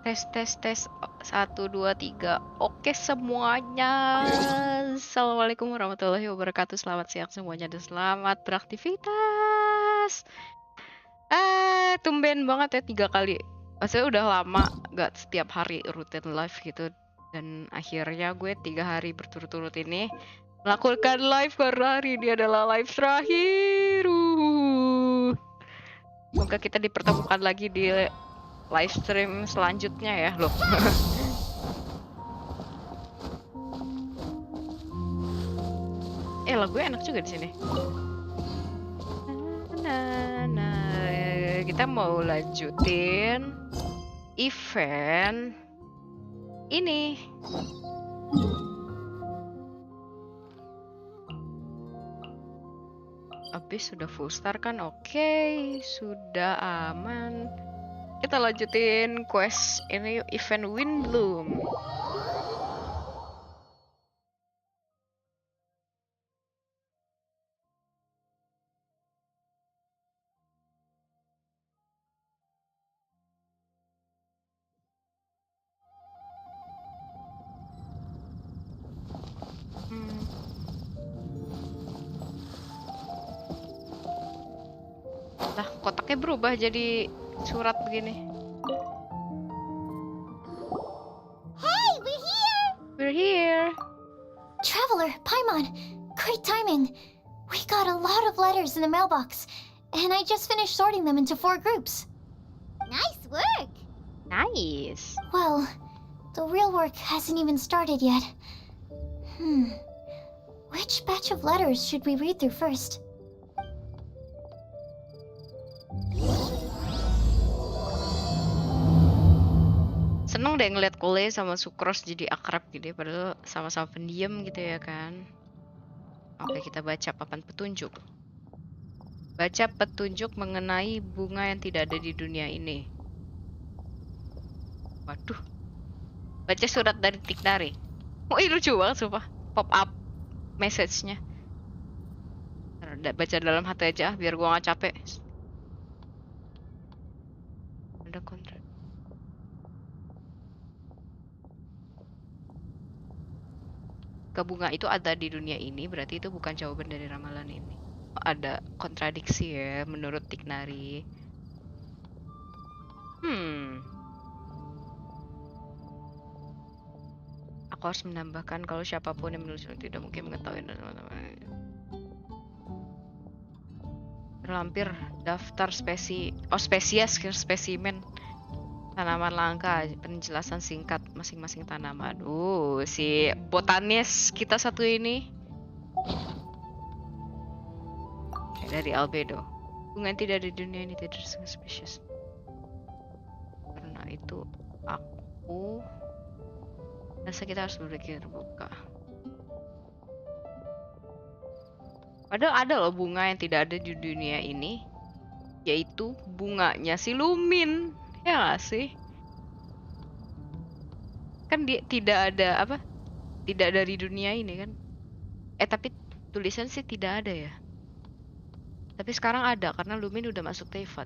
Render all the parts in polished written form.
Tes tes tes 1 2 3. Oke semuanya. Assalamualaikum warahmatullahi wabarakatuh. Selamat siang semuanya dan selamat beraktivitas. Tumben banget ya 3 kali. Maksudnya udah lama gak setiap hari rutin live gitu. Dan akhirnya gue 3 hari berturut-turut ini melakukan live karena hari ini adalah live terakhir. Semoga kita dipertemukan lagi di live stream selanjutnya ya loh. Lagunya enak juga di sini. Nah, kita mau lanjutin event ini. Habis sudah full star kan? Oke, sudah aman. Kita lanjutin quest ini, event windbloon. Lah, kotaknya berubah jadi surat begini. Hey, we're here! We're here. Traveler, Paimon, great timing. We got a lot of letters in the mailbox, and I just finished sorting them into 4 groups. Nice work! Nice. Well, the real work hasn't even started yet. Which batch of letters should we read through first? Seneng deh ngeliat Kole sama Sucrose jadi akrab gitu ya, padahal sama-sama pendiam gitu ya kan. Oke, kita baca papan petunjuk. Baca petunjuk mengenai bunga yang tidak ada di dunia ini. Waduh. Baca surat dari Tikdari. Oh, ini lucu banget sumpah. Pop up message-nya. Baca dalam hati aja biar gua gak capek. Ada kontrak. Bunga itu ada di dunia ini, berarti itu bukan jawaban dari ramalan ini. Ada kontradiksi ya menurut Tiknari. Aku harus menambahkan kalau siapapun yang menulis tidak mungkin mengetahui dan teman-teman. Terlampir daftar spesies spesimen tanaman langka, penjelasan singkat masing-masing tanaman. Si botanis kita satu ini dari albedo. Bunga yang tidak ada di dunia ini tidak ada spesies. Karena itu aku rasa kita harus berpikir terbuka. Padahal ada loh bunga yang tidak ada di dunia ini, yaitu bunganya si Lumin. Ya gak sih? Kan dia tidak ada apa? Tidak dari dunia ini kan? Tapi tulisan sih tidak ada ya. Tapi sekarang ada karena Lumin udah masuk Teyvat.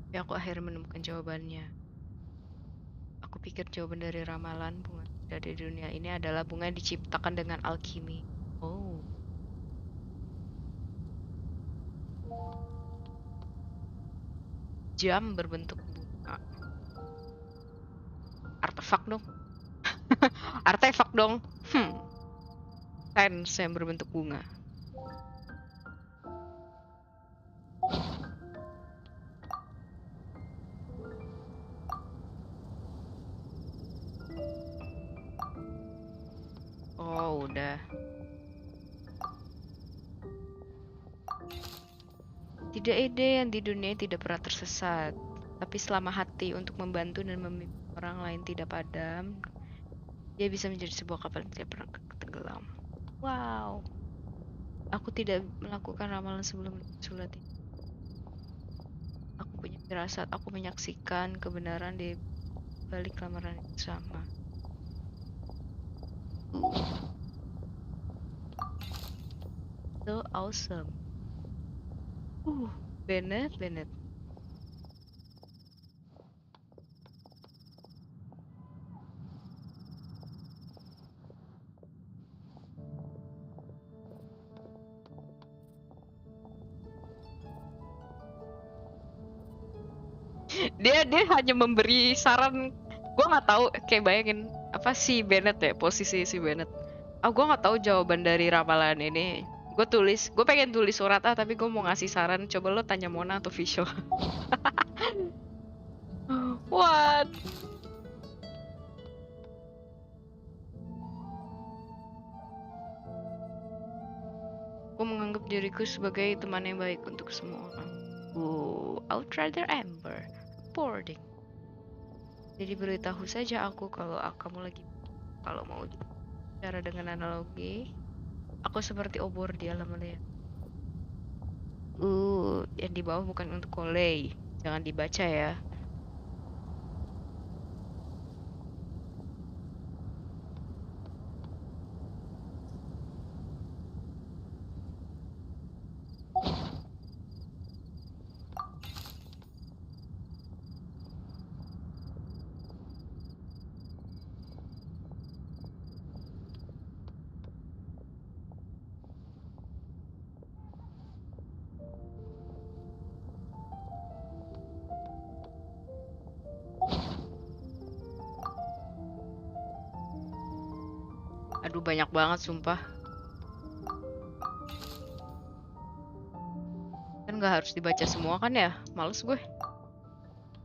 Tapi aku akhirnya menemukan jawabannya. Aku pikir jawaban dari ramalan bunga dari dunia ini adalah bunga yang diciptakan dengan alkimi. Oh. Jam berbentuk bunga. Artefak dong. Artefak dong. Sains yang berbentuk bunga. Oh, udah. Tidak ada yang di dunia tidak pernah tersesat, tapi selama hati untuk membantu dan memimpin orang lain tidak padam, dia bisa menjadi sebuah kapal yang tidak pernah tenggelam. Wow. Aku tidak melakukan ramalan sebelum surat ini. Aku punya firasat, aku menyaksikan kebenaran di balik lamaran itu sama. So awesome. Bennett. Dia hanya memberi saran. Gue nggak tahu, kayak bayangin apa si Bennett ya, posisi si Bennett. Gue nggak tahu jawaban dari ramalan ini. Gue pengen tulis surat tapi gue mau ngasih saran. Coba lo tanya Mona atau Visho. What? Aku menganggap diriku sebagai teman yang baik untuk semua orang. Outrider Amber, boarding. Jadi beritahu saja aku kalau kamu lagi, kalau mau bicara dengan analogi, aku seperti obor di alam liar. Yang di bawah bukan untuk kolej, jangan dibaca ya. Aduh, banyak banget sumpah. Kan nggak harus dibaca semua kan ya? Males gue.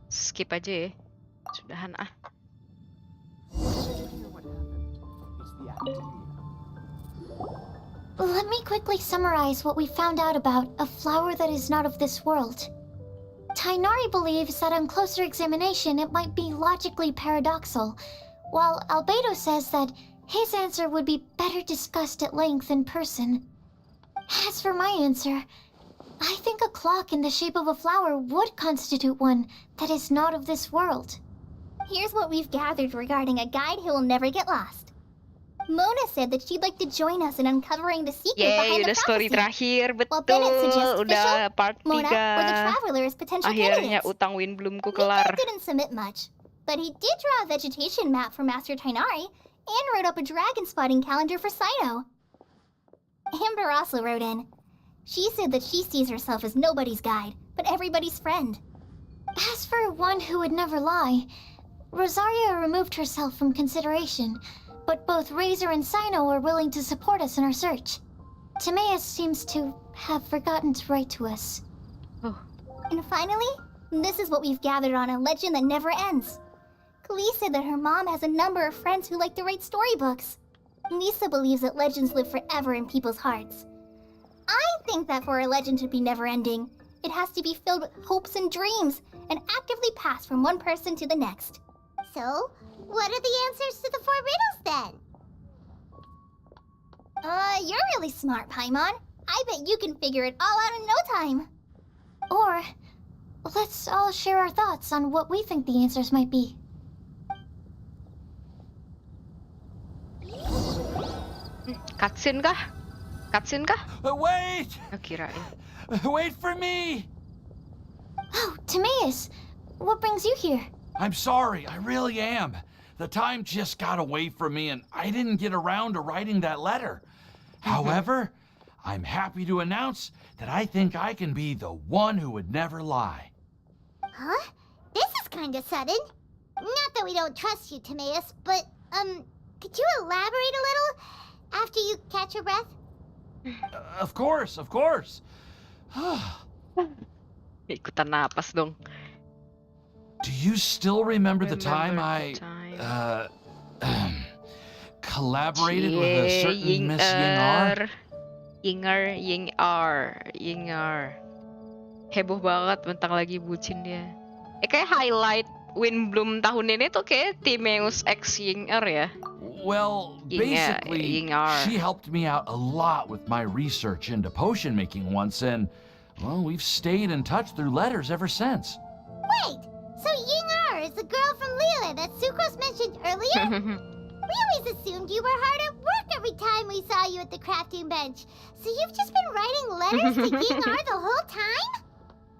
Skip aja ya. Sudahan ah. Let me quickly summarize what we found out about a flower that is not of this world. Tainari believes that on closer examination it might be logically paradoxal, while Albedo says that his answer would be better discussed at length in person. As for my answer, I think a clock in the shape of a flower would constitute one that is not of this world. Here's what we've gathered regarding a guide who will never get lost. Mona said that she'd like to join us in uncovering the secret behind Udah the story prophecy. terakhir, While Bennett suggests betul. Udah part Mona, or the 3. Traveler as potential Akhirnya candidates. utang windbloomku Mika kelar. didn't submit much, but he did draw a vegetation map for Master Tainari and wrote up a dragon spotting calendar for Sino. Amber also wrote in. She said that she sees herself as nobody's guide, but everybody's friend. As for one who would never lie, Rosaria removed herself from consideration, but both Razor and Sino are willing to support us in our search. Timaeus seems to have forgotten to write to us. And finally, this is what we've gathered on a legend that never ends. Klee said that her mom has a number of friends who like to write storybooks. Lisa believes that legends live forever in people's hearts. I think that for a legend to be never-ending, it has to be filled with hopes and dreams, and actively passed from one person to the next. So, what are the answers to the 4 riddles then? You're really smart, Paimon. I bet you can figure it all out in no time. Or, let's all share our thoughts on what we think the answers might be. Cutscene kah? Wait! Kirain. Wait for me! Oh, Timaeus! What brings you here? I'm sorry, I really am. The time just got away from me and I didn't get around to writing that letter. However, I'm happy to announce that I think I can be the one who would never lie. Huh? This is kinda sudden. Not that we don't trust you, Timaeus, but, could you elaborate a little after you catch your breath? Of course. Ikutan napas dong. Do you still remember the time Remember the time. Collaborated with a certain Miss Ying-ar? Ying-ar. Heboh banget mentang lagi bucin dia. Kayak highlight Windbloom tahun ini tuh kayak Timaeus X Ying-ar ya. Well, basically, Ying-ar. she helped me out a lot with my research into potion making once, and, well, we've stayed in touch through letters ever since. Wait, so Ying-ar is the girl from Lila that Sucrose mentioned earlier? We always assumed you were hard at work every time we saw you at the crafting bench. So you've just been writing letters to Ying-ar the whole time?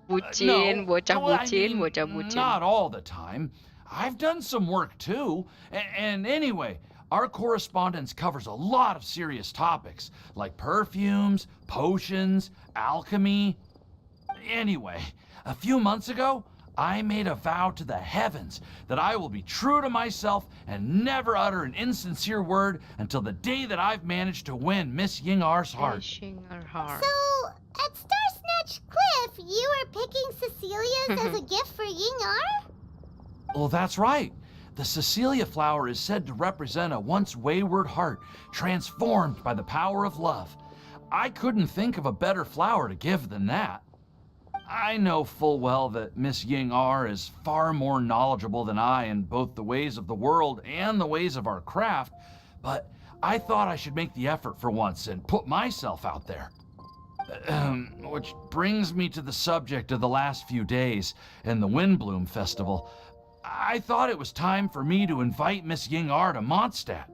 Bucin, bocah well, bucin, bocah bucin. not all the time. I've done some work too. And anyway, our correspondence covers a lot of serious topics, like perfumes, potions, alchemy. Anyway, a few months ago, I made a vow to the heavens that I will be true to myself and never utter an insincere word until the day that I've managed to win Miss Ying-ar's heart. Dashing her heart. So, at Star Snatch Cliff, you were picking Cecilia's as a gift for Ying-ar? Well, that's right. The Cecilia flower is said to represent a once wayward heart transformed by the power of love. I couldn't think of a better flower to give than that. I know full well that Miss Ying-ar is far more knowledgeable than I in both the ways of the world and the ways of our craft, but I thought I should make the effort for once and put myself out there. Which brings me to the subject of the last few days and the Windbloom Festival. I thought it was time for me to invite Miss Ying-ar to Mondstadt.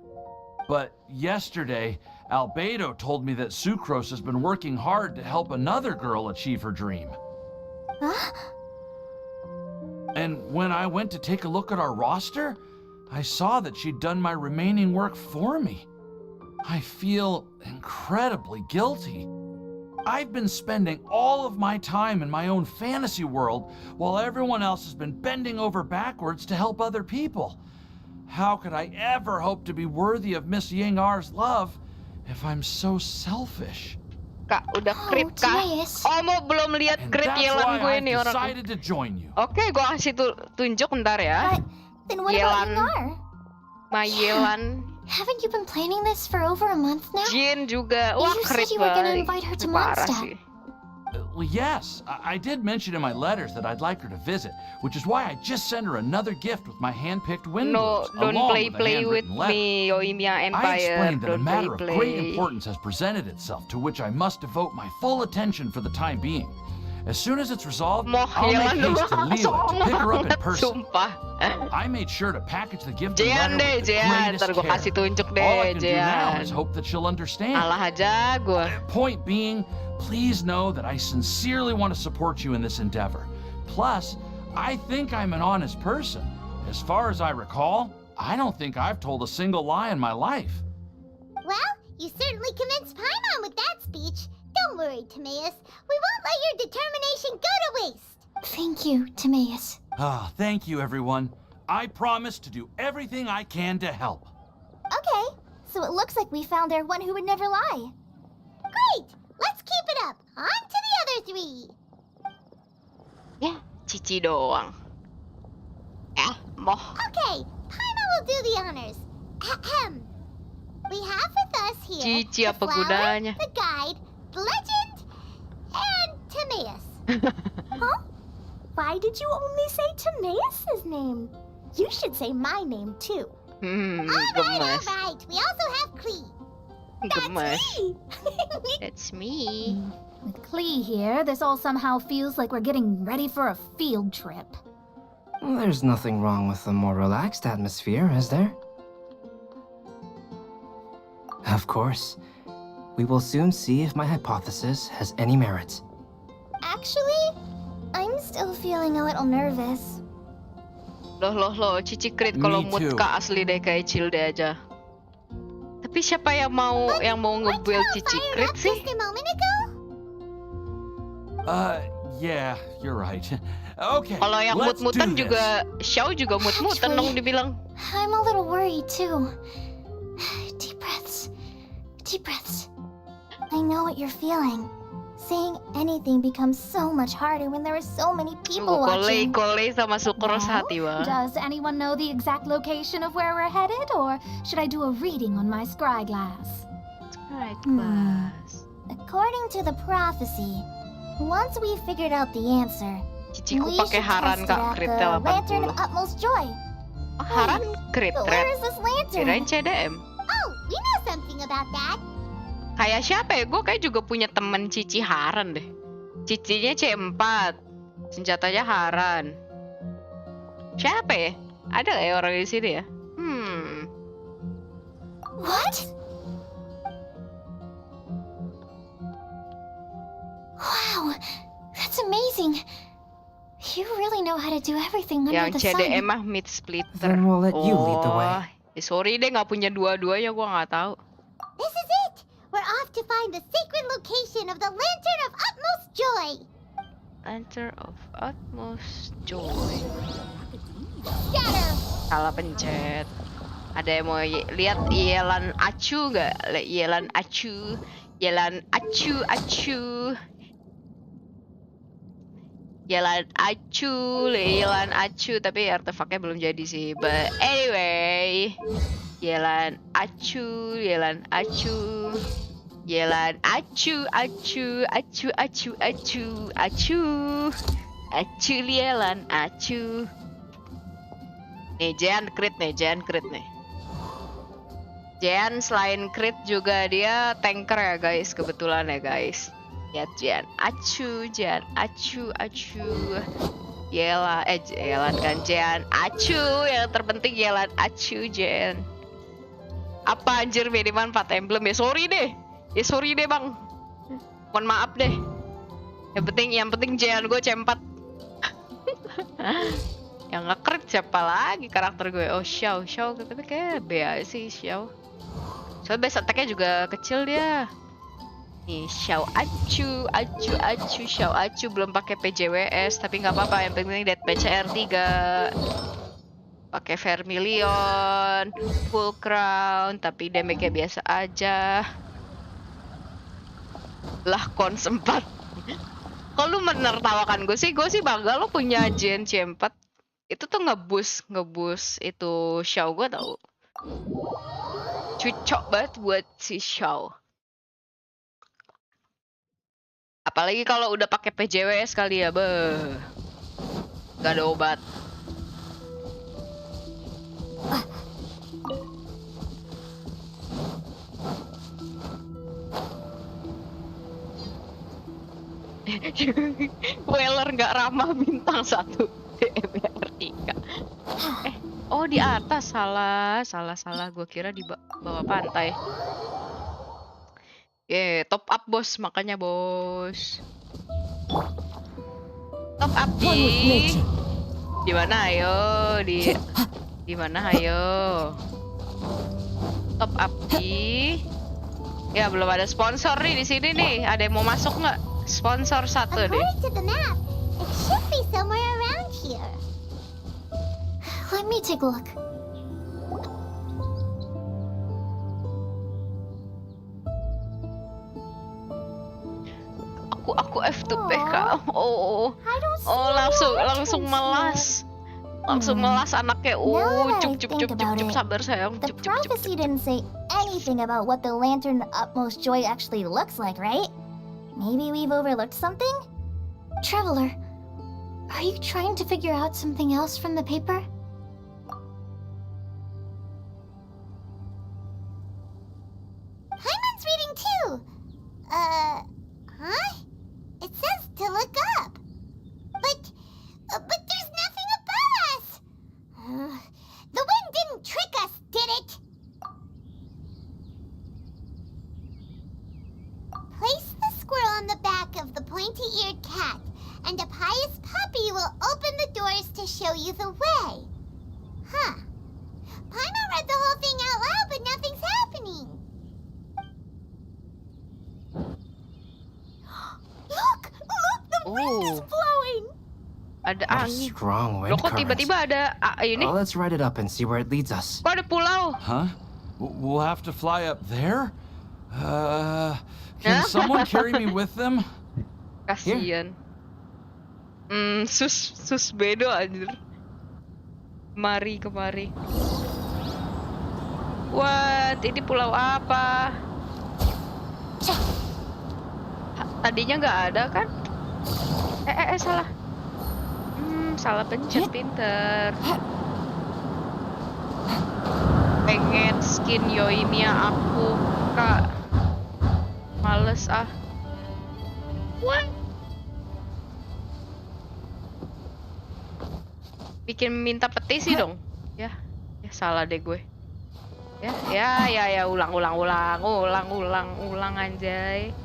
But yesterday, Albedo told me that Sucrose has been working hard to help another girl achieve her dream. Huh? And when I went to take a look at our roster, I saw that she'd done my remaining work for me. I feel incredibly guilty. I've been spending all of my time in my own fantasy world while everyone else has been bending over backwards to help other people. How could I ever hope to be worthy of Miss Ying-ar's love if I'm so selfish? Kak, udah crit kah? Timaeus. Oh, mau belum lihat And crit that's Yelan why gue I've nih orang. decided to join you. Oke, gue kasih tunjuk ntar ya. But then what about Yelan. Ying-ar? Ma Yelan, Haven't you been planning this for over a month now? Jin juga. Wah, You said crit you were gonna banget. invite her to Ini parah Mondstadt. sih. Well, yes, I did mention in my letters that I'd like her to visit, which is why I just sent her another gift with my hand-picked No, windblows, don't along play with a play with handwritten letter. me, Yoimiya I Empire. explained that a Don't matter of play great play. importance has presented itself to which I must devote my full attention for the time being. As soon as it's resolved, Moh I'll make Yelan haste to doang, Lila to pick her up in banget, person. sumpah. I made sure to package the gift and Jian letter deh, with the Jian. greatest Ntar gue care. kasih tunjuk All I deh, can do now Jian. is hope that she'll understand. Alah aja gue. Point being, please know that I sincerely want to support you in this endeavor. Plus, I think I'm an honest person. As far as I recall, I don't think I've told a single lie in my life. Well, you certainly convinced Paimon with that speech. Don't worry, Timaeus. We won't let your determination go to waste. Thank you, Timaeus. Ah, thank you, everyone. I promise to do everything I can to help. Okay, so it looks like we found our one who would never lie. Great! Let's keep it up. On to the other three. Ya, Cici doang. Moh. Okay, Paimon will do the honors. Ahem. We have with us here Cici the apa flower, gunanya? the guide, the legend, and Timaeus. Huh? Why did you only say Timaeus' name? You should say my name too. Gemes. All right. We also have Klee. Gemes. Me! That's me. With Klee here, this all somehow feels like we're getting ready for a field trip. There's nothing wrong with a more relaxed atmosphere, is there? Of course. We will soon see if my hypothesis has any merit. Actually, I'm still feeling a little nervous. Loh, Cici crit Me kalau too. Mutka asli deh kayak Cilde aja. Tapi siapa yang mau Weren't nge-build you all Cici fired crit up sih? just a moment ago? Yeah, you're right. Okay, Kalau yang let's do mut-mutan this. juga, Xiao juga mut-mutan dong dibilang. I'm a little worried too. Deep breaths. Deep breaths. I know what you're feeling. Saying anything becomes so much harder when there are so many people watching. Kole sama Sucrose Well, hati wah. Does anyone know the exact location of where we're headed, or should I do a reading on my scry glass? Right, class. According to the prophecy, once we figured out the answer, Ciciku we pakai should Haran test it kak at crit the Lantern of 80. Utmost Joy. Oh, Haran crit But where red. is this lantern? Kirain CDM. Oh, we know something about that. Kayak siapa ya? Gue kayak juga punya temen Cici Haran deh. Cicinya C4. Senjatanya Haran. Siapa ya? Ada nggak ya orang di sini ya? What? Wow, that's amazing. You really know how to do everything under Yang the sun. CDM mah mid splitter. Then we'll let you lead the way. Sorry deh nggak punya dua-duanya, gua nggak tahu. This is it! We're off to find the sacred location of the Lantern of Utmost Joy! Lantern of Utmost Joy. Scatter! Salah pencet. Ada yang mau lihat Yelan Acu nggak? Yelan Acu. Yelan Acu. Yelan Acu. Tapi artefaknya belum jadi sih. But anyway. Yelan Acu. Yelan Acu, Yelan Acu. Nih, Jean crit nih. Jean selain crit juga dia tanker ya guys, kebetulan ya guys. Lihat Jean Acu. Yelan kan Jean Acu, yang terpenting Yelan Acu Jean. Apa anjir minimal 4 emblem ya? Sorry deh bang. Mohon maaf deh. Yang penting Jean gue C4. Yang nge-crit siapa lagi karakter gue? Oh Xiao tapi kayak B aja sih Xiao. Soalnya base attack-nya juga kecil dia. Nih Xiao Acu, Xiao Acu belum pakai PJWS tapi nggak apa-apa, yang penting dead match R3. Pakai Vermilion, full crown tapi damage-nya biasa aja. Lah kon sempat. Kok lu menertawakan gue sih bangga lo punya Gen C4. Itu tuh ngeboost itu Xiao gue tau. Cocok banget buat si Xiao. Apalagi kalau udah pakai PJWS kali ya, gak ada obat. Weller nggak ramah bintang 1 DMR3. Oh di atas, salah. Gue kira di bawah pantai. Top up bos, makanya bos. Top up di mana ayo? Di mana ayo? Top up ya belum ada sponsor nih di sini nih. Ada yang mau masuk nggak? Sponsor 1 deh. According to the map, it should be somewhere around here. Let me take a look. Aku F2PK. Oh langsung melas. Anaknya. Cup sabar sayang. The prophecy didn't say anything about what the Lantern Utmost Joy actually looks like, right? Maybe we've overlooked something? Traveler, are you trying to figure out something else from the paper? Paimon's reading too. Huh? It says to look up. But there's nothing above us. The wind didn't trick us, did it? Place the squirrel on the back of the pointy-eared cat, and a pious puppy will open the doors to show you the way. Huh. Paimon read the whole thing out loud, but nothing's happening. Look, the wind is blowing. Ada What a angin. strong Loh wind kok current. tiba-tiba ada ini? Well, let's write it up and see where it leads us. Kok ada pulau? Huh? We'll have to fly up there? Can someone carry me with them? Kasian. Sus bedo anjir. Kemari. What? Ini pulau apa? Tadinya nggak ada kan? Salah. Salah pencet, pinter. Pengen skin Yoimiya aku, Kak. Males ah. What? Bikin minta petisi dong. Ya, ya salah deh gue. Ya, ulang anjay.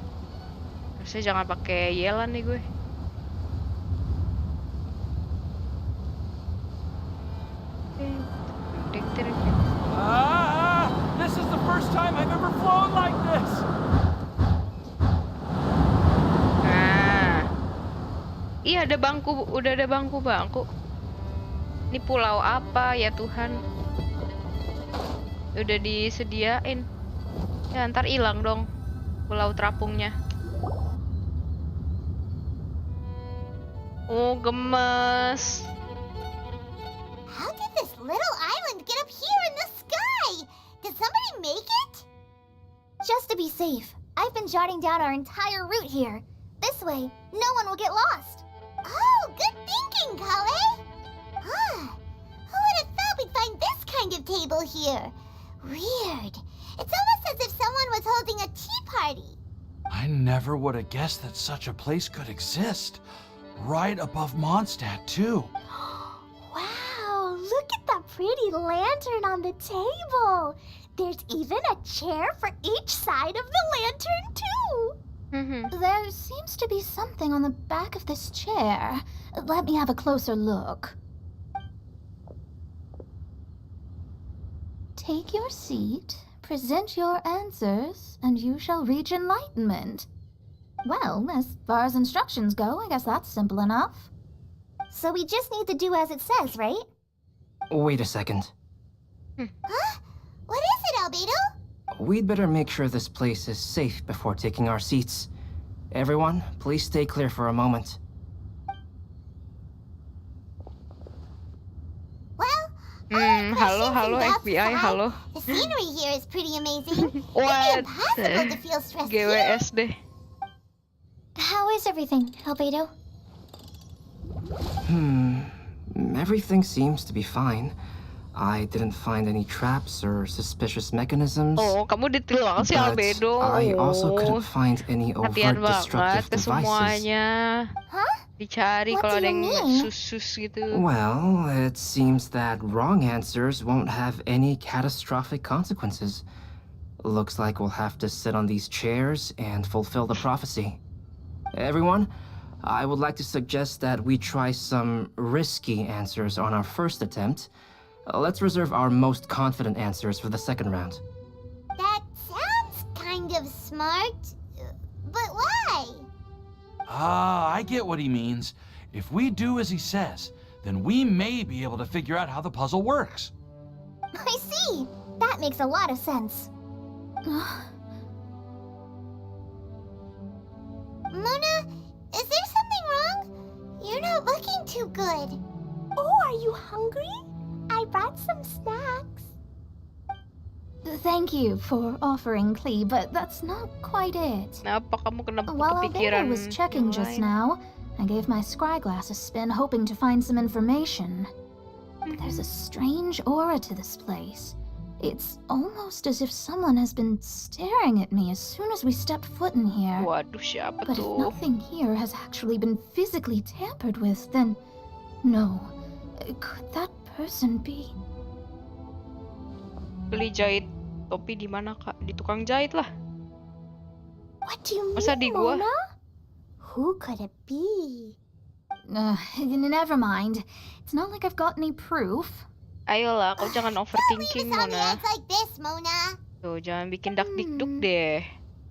Harusnya jangan pakai yelan nih gue. This is the first time I've ever flown like this. Nah, iya ada bangku, udah ada bangku. Ini pulau apa ya Tuhan? Udah disediain. Ya ntar hilang dong pulau terapungnya. Oh gemes. How did this little island get up here in the sky? Did somebody make it? Just to be safe, I've been jotting down our entire route here. This way, no one will get lost. Oh, good thinking, Kale. Who would have thought we'd find this kind of table here? Weird. It's almost as if someone was holding a tea party. I never would have guessed that such a place could exist. Right above Mondstadt, too. Wow, look at that pretty lantern on the table. There's even a chair for each side of the lantern, too. There seems to be something on the back of this chair. Let me have a closer look. Take your seat, present your answers, and you shall reach enlightenment. Well, as far as instructions go, I guess that's simple enough. So we just need to do as it says, right? Wait a second. Huh? What is it, Albedo? We'd better make sure this place is safe before taking our seats. Everyone, please stay clear for a moment. Well, Halo FBI, halo. The scenery here is pretty amazing. What? It'd be impossible to feel stressed here. GWS deh. How is everything, Albedo? Everything seems to be fine. I didn't find any traps or suspicious mechanisms. Oh, kamu detail banget sih But Albedo. I also couldn't find any Hatian overt banget destructive ke devices. semuanya. Huh? Dicari What kalau do ada you yang mean? sus gitu. Well, it seems that wrong answers won't have any catastrophic consequences. Looks like we'll have to sit on these chairs and fulfill the prophecy. Everyone, I would like to suggest that we try some risky answers on our first attempt. Let's reserve our most confident answers for the second round. That sounds kind of smart. But why? I get what he means. If we do as he says, then we may be able to figure out how the puzzle works. I see. That makes a lot of sense. Mona, is there something wrong? You're not looking too good. Oh, are you hungry? I brought some snacks. Thank you for offering, Klee, but that's not quite it. Kenapa kamu kenapa While kepikiran Albedo was checking yang just lain? now, I gave my scryglass a spin hoping to find some information. There's a strange aura to this place. It's almost as if someone has been staring at me as soon as we stepped foot in here. Waduh, siapa But if tuh? nothing here has actually been physically tampered with, then no. Could that person be? Beli jahit topi di mana, Kak? Di tukang jahit lah. What do you mean, Masa di gua? Mona? Who could it be? Never mind. It's not like I've got any proof. Ayolah, kau jangan Don't overthinking, leave us on the Mona. edge like this, Mona. Tuh, jangan bikin dak dikduk deh.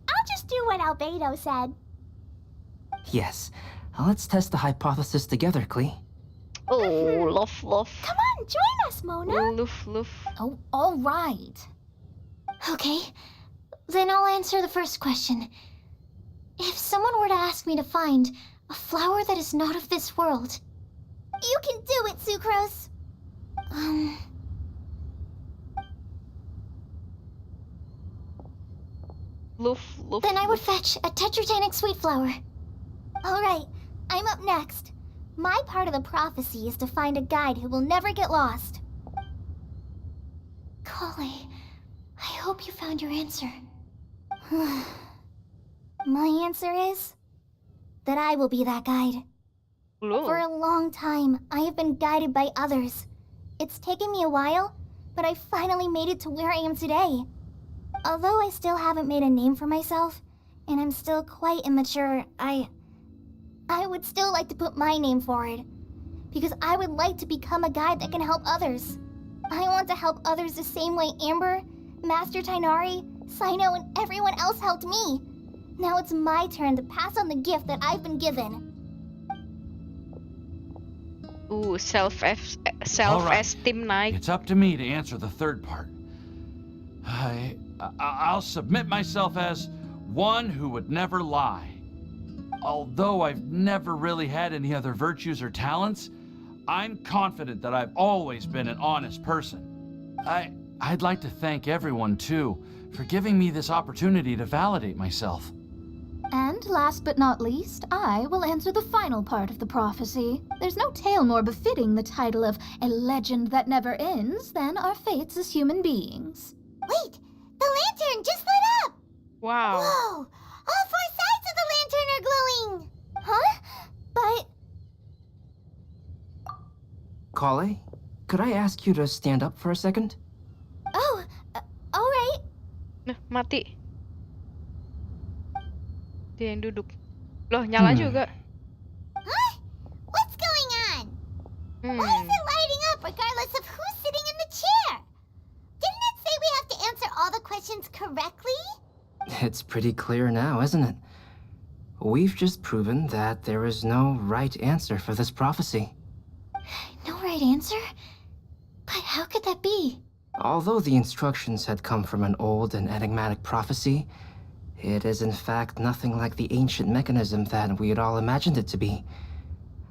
I'll just do what Albedo said. Yes, let's test the hypothesis together, Klee. Oh, love. Come on, join us, Mona. Love. Oh, all right. Okay, then I'll answer the first question. If someone were to ask me to find a flower that is not of this world, You can do it, Sucrose. Love. then I would fetch a tetratanic sweet flower. All right, I'm up next. My part of the prophecy is to find a guide who will never get lost. Kale, I hope you found your answer. My answer is that I will be that guide. For a long time, I have been guided by others. It's taken me a while, but I finally made it to where I am today. Although I still haven't made a name for myself, and I'm still quite immature, I would still like to put my name forward. Because I would like to become a guide that can help others. I want to help others the same way Amber, Master Tighnari, Sino, and everyone else helped me. Now it's my turn to pass on the gift that I've been given. Ooh, self-esteem naik. It's up to me to answer the third part. I'll submit myself as one who would never lie. Although I've never really had any other virtues or talents, I'm confident that I've always been an honest person. I'd like to thank everyone, too, for giving me this opportunity to validate myself. And last but not least, I will answer the final part of the prophecy. There's no tale more befitting the title of a legend that never ends than our fates as human beings. Wait, the lantern just lit up! Wow. Whoa! All 4 sides of the lantern are glowing! Huh? But Kale, could I ask you to stand up for a second? oh, alright. Nah, mati. Dia yang duduk. Loh, nyala juga. Huh? What's going on? Why is it lighting up regardless of who's sitting in the chair? Didn't it say we have to answer all the questions correctly? It's pretty clear now, isn't it? We've just proven that there is no right answer for this prophecy. No right answer? But how could that be? Although the instructions had come from an old and enigmatic prophecy, it is in fact nothing like the ancient mechanism that we had all imagined it to be.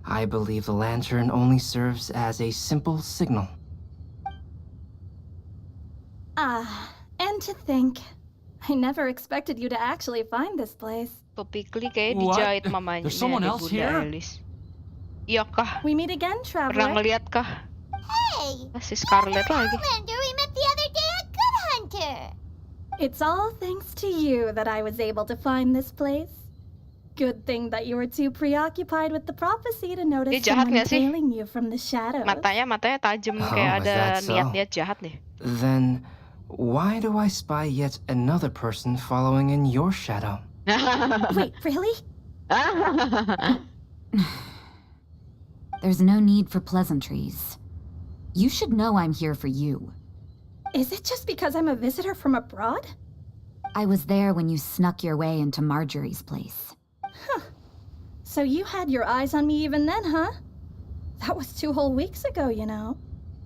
I believe the lantern only serves as a simple signal. And to think, I never expected you to actually find this place. Topically kayak What? dijahit mamanya There's someone ni else Bunda here? Alice. Iya kah? We meet again, Pernah traveler. ngeliat kah? Hey! Si Scarlett lagi. Outlander we met the other day at Good Hunter! It's all thanks to you that I was able to find this place. Good thing that you were too preoccupied with the prophecy to notice Dia jahat someone nggak sih? tailing you from the shadows. Matanya tajam Oh, kayak is ada that so? niat-niat jahat nih. Then, why do I spy yet another person following in your shadow? Wait, really? There's no need for pleasantries. You should know I'm here for you. Is it just because I'm a visitor from abroad? I was there when you snuck your way into Marjorie's place. So you had your eyes on me even then, huh? That was 2 whole weeks ago, you know.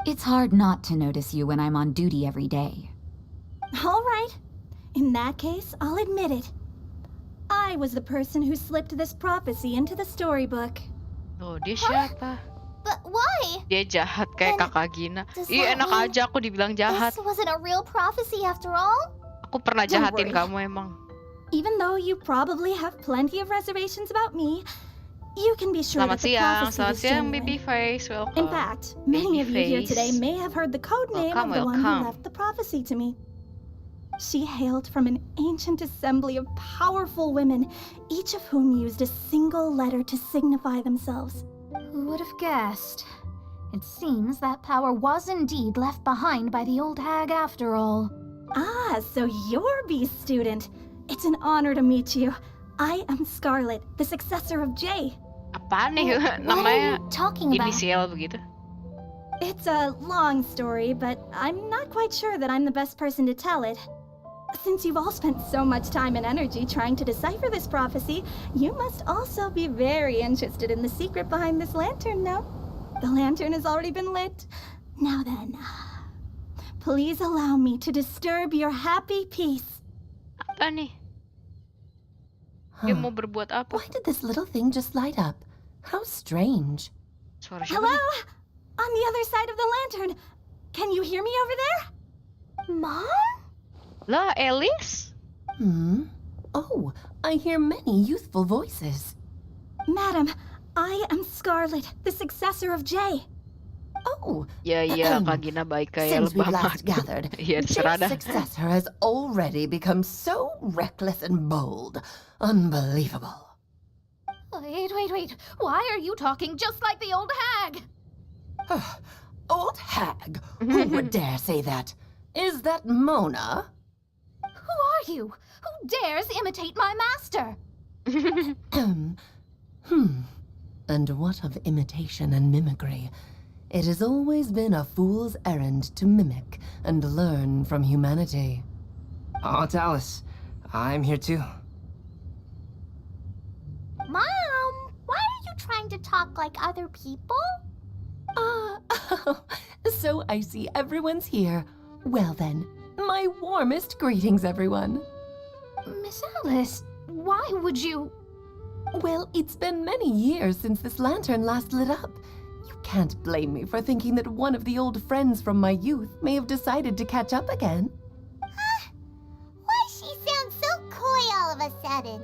It's hard not to notice you when I'm on duty every day. All right. In that case, I'll admit it. I was the person who slipped this prophecy into the storybook. Oh, dia siapa? But why? Dia jahat kayak Then, kakak Gina. does Ih, that enak mean aja aku dibilang jahat. This wasn't a real prophecy after all? Aku pernah Don't jahatin worry. kamu emang. Even though you probably have plenty of reservations about me, you can be sure Selamat that the siang, prophecy selamat is siang, genuine. Babyface. Welcome. In fact, many of you here Babyface. today may have heard the code name Welcome, of the one welcome. who left the prophecy to me. She hailed from an ancient assembly of powerful women, each of whom used a single letter to signify themselves. Who would have guessed? It seems that power was indeed left behind by the old hag after all. Ah, so you're B's student. It's an honor to meet you. I am Scarlet, the successor of Jay. Apa nih? What are Namanya you talking about? inisial begitu. It's a long story, but I'm not quite sure that I'm the best person to tell it. Since you've all spent so much time and energy trying to decipher this prophecy, you must also be very interested in the secret behind this lantern, no? The lantern has already been lit. Now then, please allow me to disturb your happy peace. Apa nih? Dia mau berbuat apa? Why did this little thing just light up? How strange. Suara siapa Hello? nih? On the other side of the lantern. Can you hear me over there? Mom? Lah, Alice? Oh, I hear many youthful voices. Madam, I am Scarlet, the successor of Jay. Oh, Ya, iya, Kak Gina baik kayak since we lebah last madu. gathered, Iya, terserah Jay's dah. successor has already become so reckless and bold. Unbelievable. Wait. Why are you talking just like the old hag? Old hag! Who would dare say that? Is that Mona? Who are you? Who dares imitate my master? And what of imitation and mimicry? It has always been a fool's errand to mimic and learn from humanity. Aunt Alice, I'm here too. Mom, why are you trying to talk like other people? So I see everyone's here. Well then, my warmest greetings, everyone. Miss Alice, why would you... Well, it's been many years since this lantern last lit up. You can't blame me for thinking that one of the old friends from my youth may have decided to catch up again. Why she sounds so coy all of a sudden?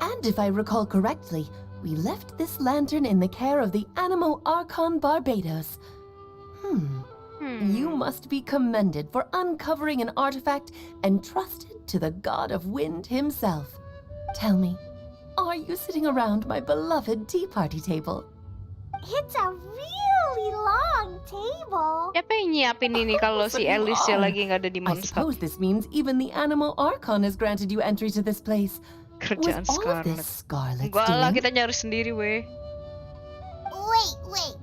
And if I recall correctly, we left this lantern in the care of the Animo Archon Barbados. You must be commended for uncovering an artifact entrusted to the god of wind himself. Tell me, are you sitting around my beloved tea party table? It's a really long table. Siapa yang nyiapin ini kalau si Alice lagi nggak ada di I Monster? suppose this means even the Animo Archon has granted you entry to this place. Kerjaan Was all of Scarlet. this Scarlet's Enggak lah, doing? kita nyari sendiri, weh. Wait.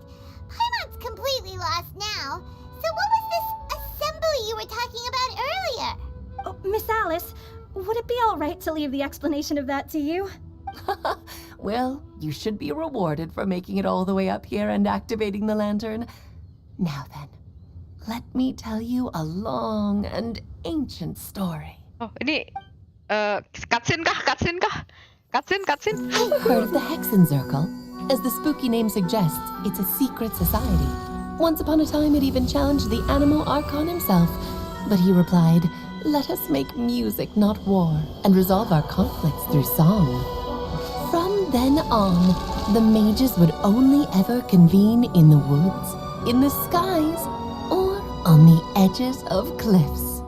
Paimon's completely lost now. So what was this assembly you were talking about earlier? Oh, Miss Alice, would it be all right to leave the explanation of that to you? Well, you should be rewarded for making it all the way up here and activating the lantern. Now then, let me tell you a long and ancient story. Oh, ini cutscene kah? Cutscene? Ever heard of the Hexen Circle? As the spooky name suggests, it's a secret society. Once upon a time, it even challenged the Animo Archon himself. But he replied, "Let us make music, not war, and resolve our conflicts through song." From then on, the mages would only ever convene in the woods, in the skies, or on the edges of cliffs.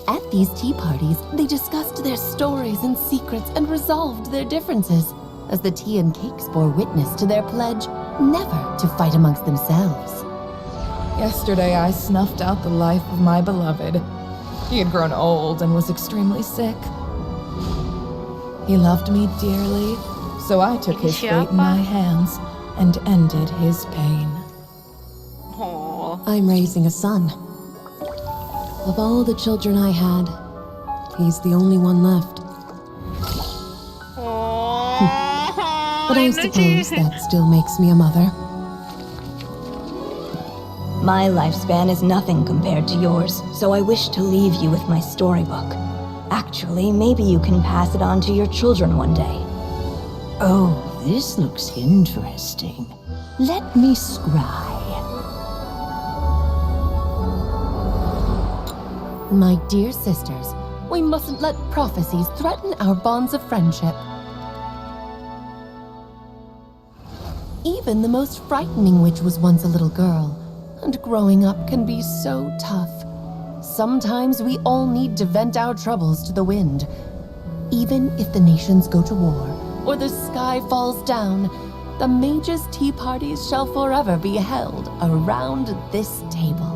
At these tea parties, they discussed their stories and secrets and resolved their differences, as the tea and cakes bore witness to their pledge never to fight amongst themselves. Yesterday I snuffed out the life of my beloved. He had grown old and was extremely sick. He loved me dearly, so I took his fate in my hands and ended his pain. Oh. I'm raising a son. Of all the children I had, he's the only one left. But I suppose that still makes me a mother. My lifespan is nothing compared to yours, so I wish to leave you with my storybook. Actually, maybe you can pass it on to your children one day. Oh, this looks interesting. Let me scry. My dear sisters, we mustn't let prophecies threaten our bonds of friendship. Even the most frightening witch was once a little girl, and growing up can be so tough. Sometimes we all need to vent our troubles to the wind. Even if the nations go to war, or the sky falls down, the mages' tea parties shall forever be held around this table.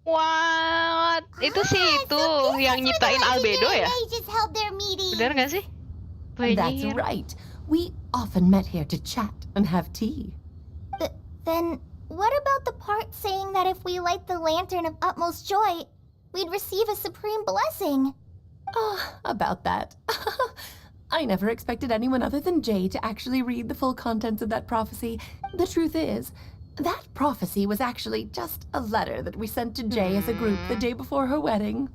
What? Itu sih itu yang nyiptain albedo ya? Mages held their meeting. Bener gak sih? That's right. We often met here to chat and have tea. Then, what about the part saying that if we light the lantern of utmost joy, we'd receive a supreme blessing? About that. I never expected anyone other than Jay to actually read the full contents of that prophecy. The truth is, that prophecy was actually just a letter that we sent to Jay as a group the day before her wedding.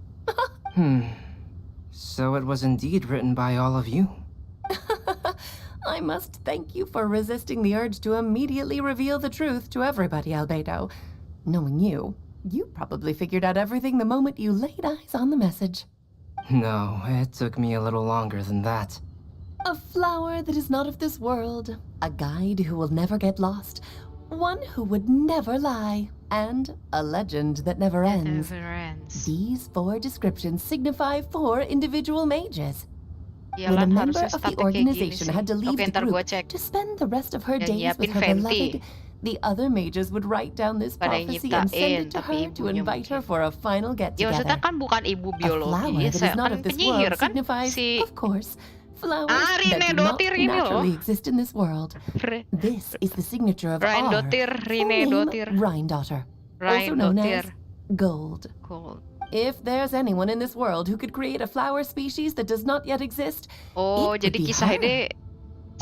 So it was indeed written by all of you. I must thank you for resisting the urge to immediately reveal the truth to everybody, Albedo. Knowing you, you probably figured out everything the moment you laid eyes on the message. No, it took me a little longer than that. A flower that is not of this world, a guide who will never get lost, one who would never lie, and a legend that never ends. Never ends. These 4 descriptions signify 4 individual mages. Iya When a lan, member harusnya of the statnya kayak gini organization sih. had to leave Oke, the ntar gua group cek. to spend the rest of her Yang days with nyiapin her Venti. beloved, the other mages would write down this Pada yang prophecy and send nyiptain, it to tapi her to ibunya invite her mungkin. for a final Ya maksudnya get-together. kan bukan ibu A flower biologis, that is not kan of this penyihir world kan signifies, si of course, flowers Rine that do not Dotir ini loh. naturally exist in this world. This is the signature of Rine our Dotir, full Rine name, Dotir. Rhine-daughter, Rine also known Dotir. as Gold. Gold. If there's anyone in this world who could create a flower species that does not yet exist, Oh, it jadi would be kisah her. ini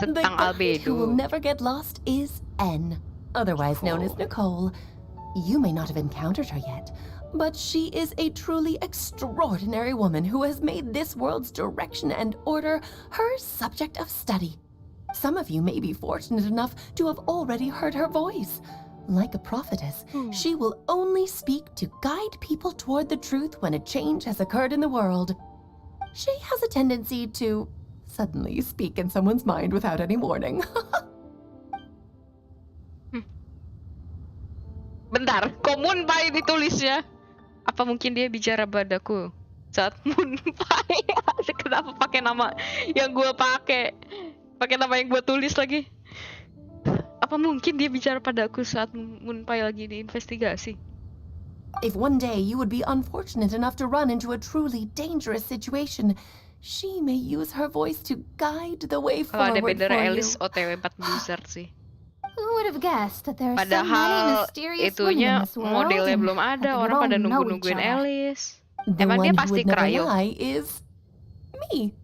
The tentang guide who will albedo. never get lost is N, otherwise known as Nicole. You may not have encountered her yet, but she is a truly extraordinary woman who has made this world's direction and order her subject of study. Some of you may be fortunate enough to have already heard her voice. Like a prophetess, she will only speak to guide people toward the truth when a change has occurred in the world. She has a tendency to suddenly speak in someone's mind without any warning. Bentar, kok Moonpai ditulisnya? Apa mungkin dia bicara padaku saat Moonpai? Kenapa pakai nama yang gue pakai? Pakai nama yang gue tulis lagi? Apa mungkin dia bicara padaku saat Moonpai lagi diinvestigasi? If one day you would be unfortunate enough to run into a truly dangerous situation, she may use her voice to guide the way Kalau ada forward bendera for you. Alice OTW 4 Blizzard sih. Who would have guessed that there are so many Padahal mysterious women in itunya this world? modelnya and belum ada, that we orang all pada know nunggu-nungguin each other. Alice. The Emang one dia who pasti would never Krayo. lie is me.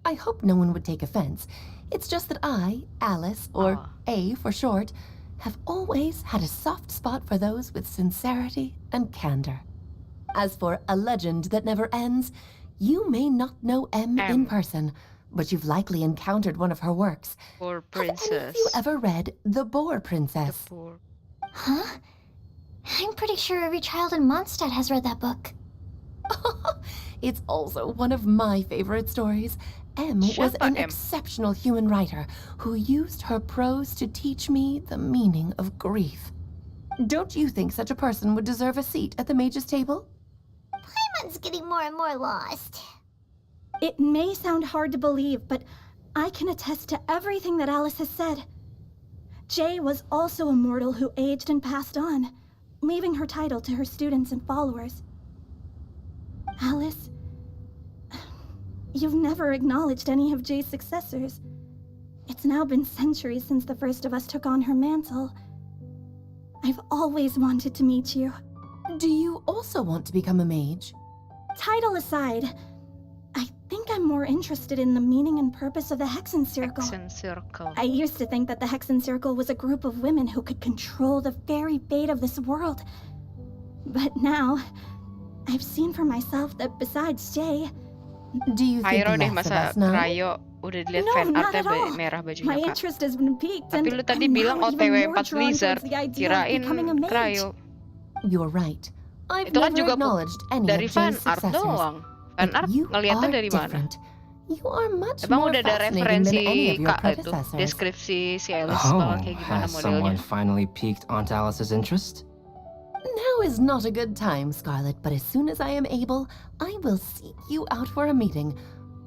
I hope no one would take offense. It's just that I, Alice, or A for short, have always had a soft spot for those with sincerity and candor. As for a legend that never ends, you may not know M in person, but you've likely encountered one of her works. Poor Have any of princess. you ever read The Boar Princess? Poor. Huh? I'm pretty sure every child in Mondstadt has read that book. It's also one of my favorite stories. M was Siapa an M? exceptional human writer who used her prose to teach me the meaning of grief. Don't you think such a person would deserve a seat at the mage's table? Paimon's getting more and more lost. It may sound hard to believe, but I can attest to everything that Alice has said. Jay was also a mortal who aged and passed on, leaving her title to her students and followers. Alice, you've never acknowledged any of Jay's successors. It's now been centuries since the first of us took on her mantle. I've always wanted to meet you. Do you also want to become a mage? Title aside, I think I'm more interested in the meaning and purpose of the Hexen Circle. Hexen Circle. I used to think that the Hexen Circle was a group of women who could control the very fate of this world. But now, I've seen for myself that besides Jay... Do you think Cairo deh, less of masa us now? Krayo udah dilihat No, fan not artnya at all. merah bajunya, My Kak. interest has been piqued, Tapi and lu tadi I'm bilang now even OTW more 4 drawn Blizzard, towards the idea of kirain becoming a mage. Krayo. You're right. I've Itu kan never juga acknowledged any dari of fan Jay's art successors. doang. Fan But art you ngeliatnya are dari mana? different. You are much Emang more udah ada fascinating than any referensi of your Kak itu predecessors. deskripsi si Alice Oh, bakal kayak gimana has modelnya? someone finally piqued Aunt Alice's interest? Now is not a good time, Scarlet, but as soon as I am able, I will seek you out for a meeting.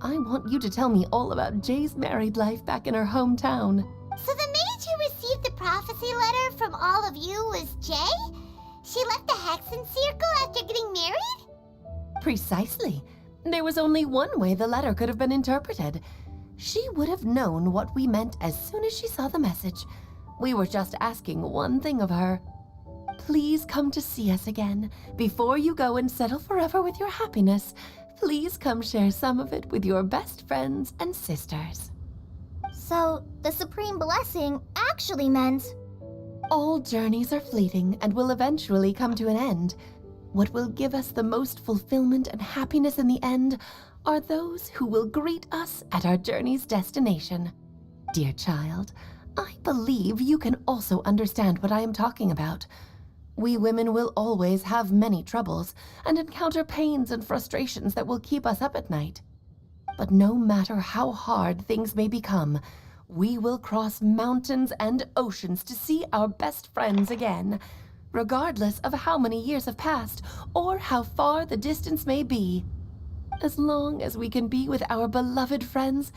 I want you to tell me all about Jay's married life back in her hometown. So the mage who received the prophecy letter from all of you was Jay? She left the Hexen Circle after getting married? Precisely. There was only one way the letter could have been interpreted. She would have known what we meant as soon as she saw the message. We were just asking one thing of her. Please come to see us again. Before you go and settle forever with your happiness, please come share some of it with your best friends and sisters. So, the Supreme Blessing actually meant... All journeys are fleeting and will eventually come to an end. What will give us the most fulfillment and happiness in the end are those who will greet us at our journey's destination. Dear child, I believe you can also understand what I am talking about. We women will always have many troubles and encounter pains and frustrations that will keep us up at night. But no matter how hard things may become, we will cross mountains and oceans to see our best friends again, regardless of how many years have passed or how far the distance may be. As long as we can be with our beloved friends,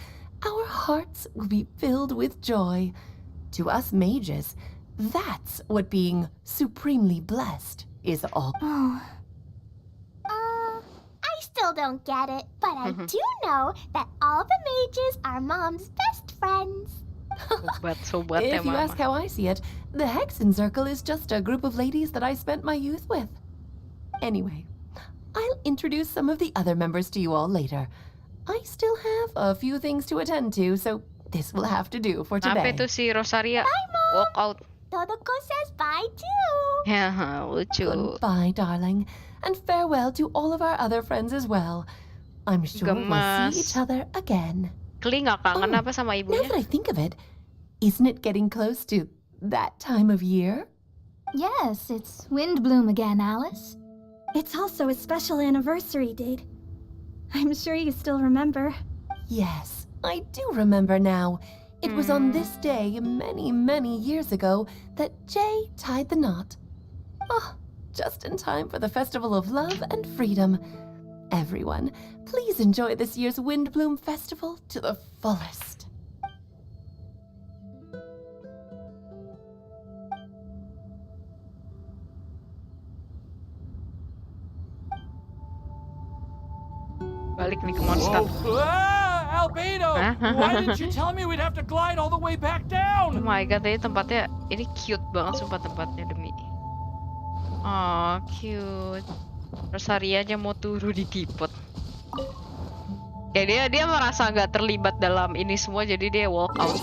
our hearts will be filled with joy. To us mages, that's what being supremely blessed is all. Oh. I still don't get it, but I do know that all the mages are Mom's best friends. Sobat-sobatnya If you Mama. ask how I see it, the Hexen Circle is just a group of ladies that I spent my youth with. Anyway, I'll introduce some of the other members to you all later. I still have a few things to attend to, so this will have to do for Apa today. itu si Rosaria? Walk out. Todoko says bye too. Ya, lucu. Goodbye, darling, and farewell to all of our other friends as well. I'm sure we'll Gemas. see each other again. Kli nggak kangen apa sama Now ibunya? that I think of it, isn't it getting close to that time of year? Yes, it's windbloom again, Alice. It's also a special anniversary date. I'm sure you still remember. Yes, I do remember now. It was on this day many, many years ago that Jay tied the knot. Oh, just in time for the Festival of Love and Freedom. Everyone, please enjoy this year's Windbloom Festival to the fullest. Balik nih ke monster. Albedo! Why didn't you tell me we'd have to glide all the way back Oh down? my god, ini tempatnya, ini cute banget sumpah tempatnya demi. Oh, cute. Rosaria aja mau turun di tipot. Kayak dia merasa nggak terlibat dalam ini semua, jadi dia walk out.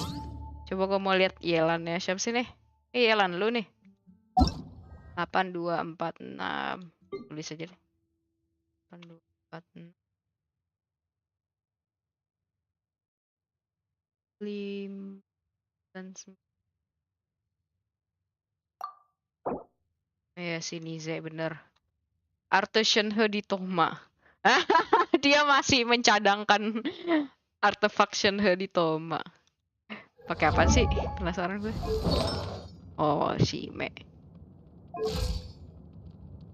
Coba gue mau lihat Yelannya. Siapa sih nih? Yelan lu nih. 8, 2, 4, 6. Tulis aja deh. 8, 2, 4, 6. 5 dan 9. Ya si Nize bener. Artesian di Toma. Dia masih mencadangkan artefak Shenhe di Toma. Pakai apa sih? Penasaran gue. Oh, si Me.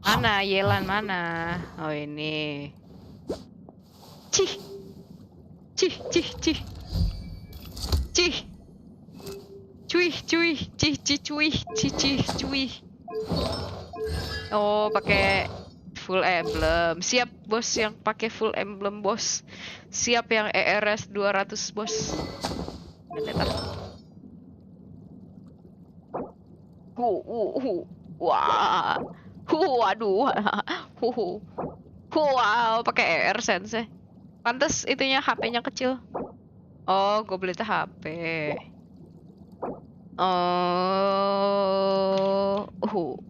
Mana Yelan mana? Oh ini. Cih. Cih, cih, cih. Cih. Cuih, cuih, cih, cih, cuih, cih, cih, cuih. Oh, pakai full emblem. Siap bos yang pakai full emblem bos. Siap yang ERS 200 bos. Wah. Waduh. Wow, pakai ER sensei. Pantes itunya HP-nya kecil. Oh, gue beli HP.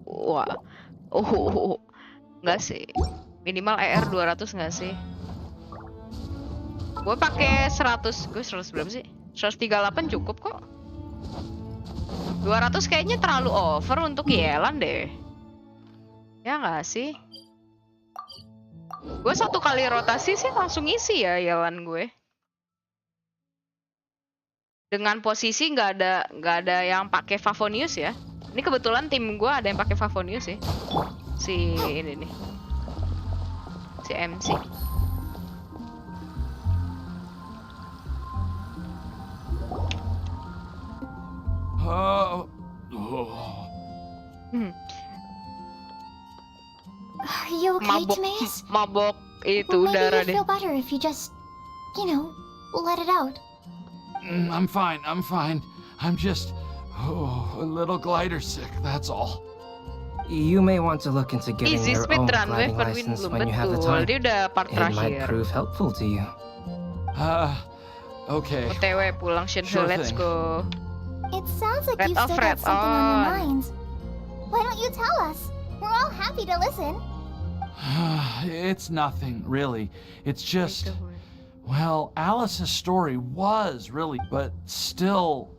Wah. Enggak sih. Minimal ER 200 enggak sih? Gue pakai 100. Gue 100 berapa sih? 138 cukup kok. 200 kayaknya terlalu over untuk Yelan deh. Ya enggak sih? Gue satu kali rotasi sih langsung isi ya Yelan gue. Dengan posisi nggak ada yang pakai Favonius ya. Ini kebetulan tim gue ada yang pakai Favonius sih. Si ini nih. Si MC. Are you okay, Timaeus? Mabok itu Maybe udara you'd deh. feel better if you just, let it out. I'm fine. I'm just a little glider sick, that's all. You may want to look into getting Easy your own speedrun gliding for license Windbloom, when you have the betul. time. Dia udah part It might terakhir. prove helpful to you. Okay. OTW pulang Shenhe, Sure let's thing. go. It sounds like Red you off, still red got something on your on. minds. Why don't you tell us? We're all happy to listen. It's nothing, really. It's just, well, Alice's story was really, but still,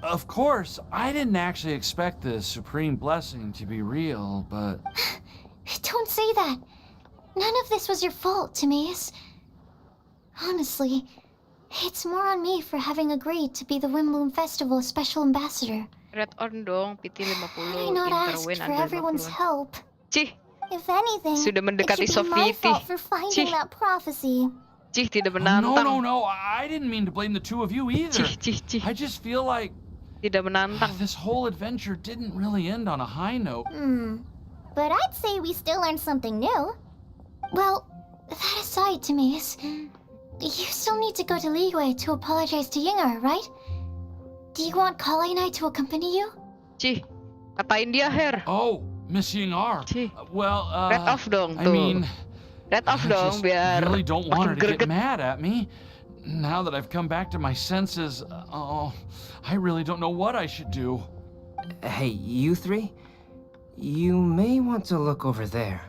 of course, I didn't actually expect the supreme blessing to be real, but... Don't say that. None of this was your fault, Timaeus. Honestly, it's more on me for having agreed to be the Windbloom Festival Special Ambassador. Red on dong, PT 50. Had I not asked Interwin for under everyone's 50-an. help, Cih, If anything, Sudah it mendekati should be my Sofieti. fault for finding Cih. that prophecy. Cih, tidak No, menantang. no, I didn't mean to blame the two of you either. Cih. I just feel like Tidak menantang. this whole adventure didn't really end on a high note. But I'd say we still learned something new. Well, that aside, Timaeus, you still need to go to Liyue to apologize to Yingar, right? Do you want Kale and I to accompany you? Cih, katain dia, Her. Oh, Miss Yingar. Cih. Well, Red off dong, I tuh. mean, Red off I dong, just biar really don't want her makin to get greget. mad at me. Now that I've come back to my senses, I really don't know what I should do. Hey, you three? You may want to look over there.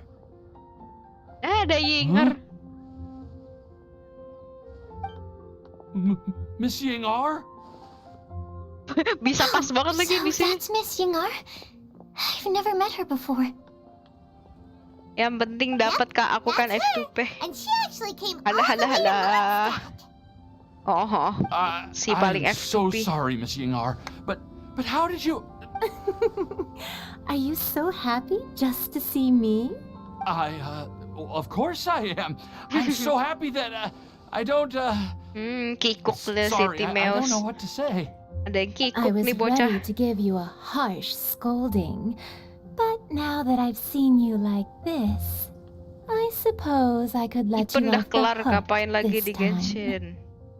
Ada Yingar. Miss Yingar? Bisa pas banget lagi So di sini. that's Miss Yingar? I've never met her before. Yang penting dapat Kak, aku kan That's her. F2P. And she actually came Hala, all the hala, way to hala. Mondstadt. Si paling I'm so F2P. sorry, Miss Yingar, but how did you? Are you so happy just to see me? Well, of course I am. I'm so happy that I don't. Kikuk le si Sorry, I don't Timaeus. know what to say. Ada yang I kikuk was nih bocah. ready to give you a harsh scolding, but now that I've seen you like this, I suppose I could let Itu you udah off the kelar, hook ngapain lagi this di time. Genshin?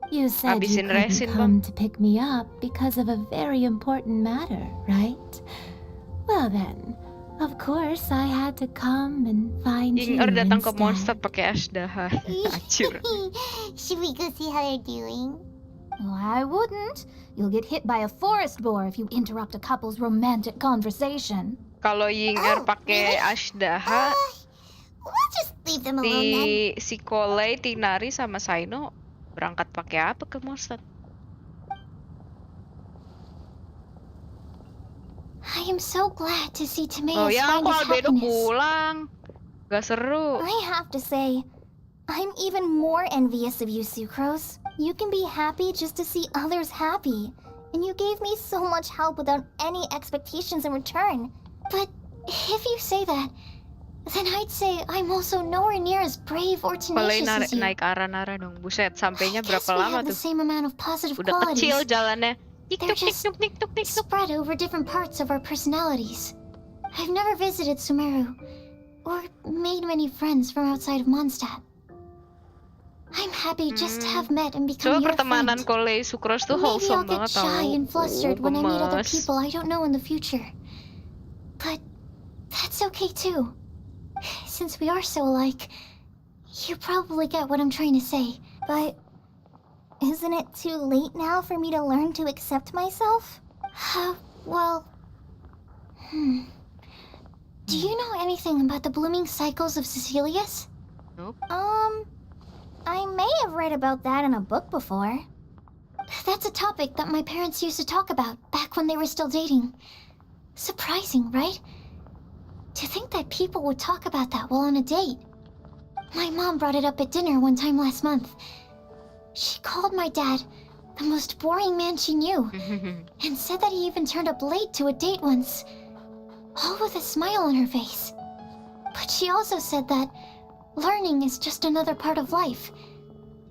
You said you Habisin couldn't resin, come to pick me up because of a very important matter, right? Well then, of course I had to come and find you Yingar datang ke instead. Mondstadt pakai Ashdaha. Acur. Should we go see how they're doing? Oh, I wouldn't. You'll get hit by a forest boar if you interrupt a couple's romantic conversation. Kalau Yingar Oh, pakai really? Ashdaha, We'll just leave them alone then. si Kole, Tinari sama Saino berangkat pakai apa ke Mondstadt? I am so glad to see Oh Timaeus ya, find aku his Albedo happiness. pulang. Gak seru. I have to say, I'm even more envious of you, Sucrose. You can be happy just to see others happy. And you gave me so much help without any expectations in return. But if you say that, then I'd say I'm also nowhere near as brave or Kole tenacious as you. naik Ara-Nara dong. Buset, sampainya I guess berapa we lama have the tuh? same amount of positive Udah qualities. kecil jalannya. Tik They're tuk tik just tuk tik tuk tik tuk. spread over different parts of our personalities. I've never visited Sumeru, or made many friends from outside of Mondstadt. I'm happy just to have met and become Coba your pertemanan friend. Kole Sucrose tuh Maybe wholesome I'll get banget shy tau. and flustered when I meet other Gemes. people I don't know in the future. But that's okay too. Since we are so alike, you probably get what I'm trying to say. But isn't it too late now for me to learn to accept myself? Well... Do you know anything about the blooming cycles of Cecilius? Nope. I may have read about that in a book before. That's a topic that my parents used to talk about back when they were still dating. Surprising, right? To think that people would talk about that while on a date. My mom brought it up at dinner one time last month. She called my dad the most boring man she knew, and said that he even turned up late to a date once, all with a smile on her face. But she also said that learning is just another part of life.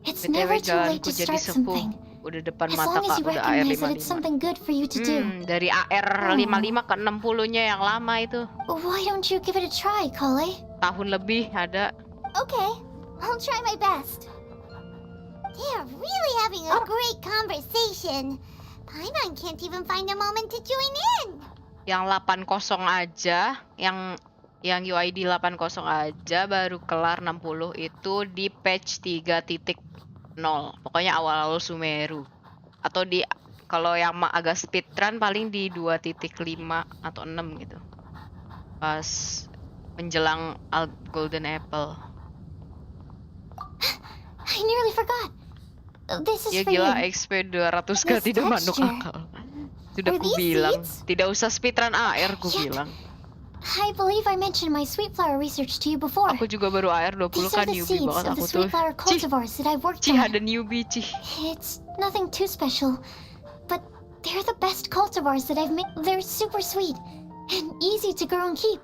It's never BTW too late jalanku to jadi start sepuh. something. Udah depan As mata long as Kak, you udah AR recognize that it's 55. something good for you to do. Dari AR 55 ke 60-nya yang lama itu. Why don't you give it a try, Kale? Tahun lebih ada. Okay, I'll try my best. They're really having a great conversation. Paimon can't even find a moment to join in. Yang 80 aja, yang UID 80 aja baru kelar 60 itu di patch 3.0. Pokoknya awal-awal Sumeru. Atau di kalau yang agak speedrun paling di 2.5 atau 6 gitu. Pas menjelang Golden Apple. I nearly forgot. This is Ya for gila, you. XP 200 gak This tidak manduk texture. akal. Sudah Are ku these bilang, seeds? tidak usah speedrun AR ku Yep. bilang. I believe I mentioned my sweet flower research to you before. Aku juga baru AR 20 These kan are the newbie seeds banget of aku the tuh. sweet flower cultivars that I've worked Cih on. ada newbie Cih. It's nothing too special, but they're the best cultivars that I've made. They're super sweet and easy to grow and keep.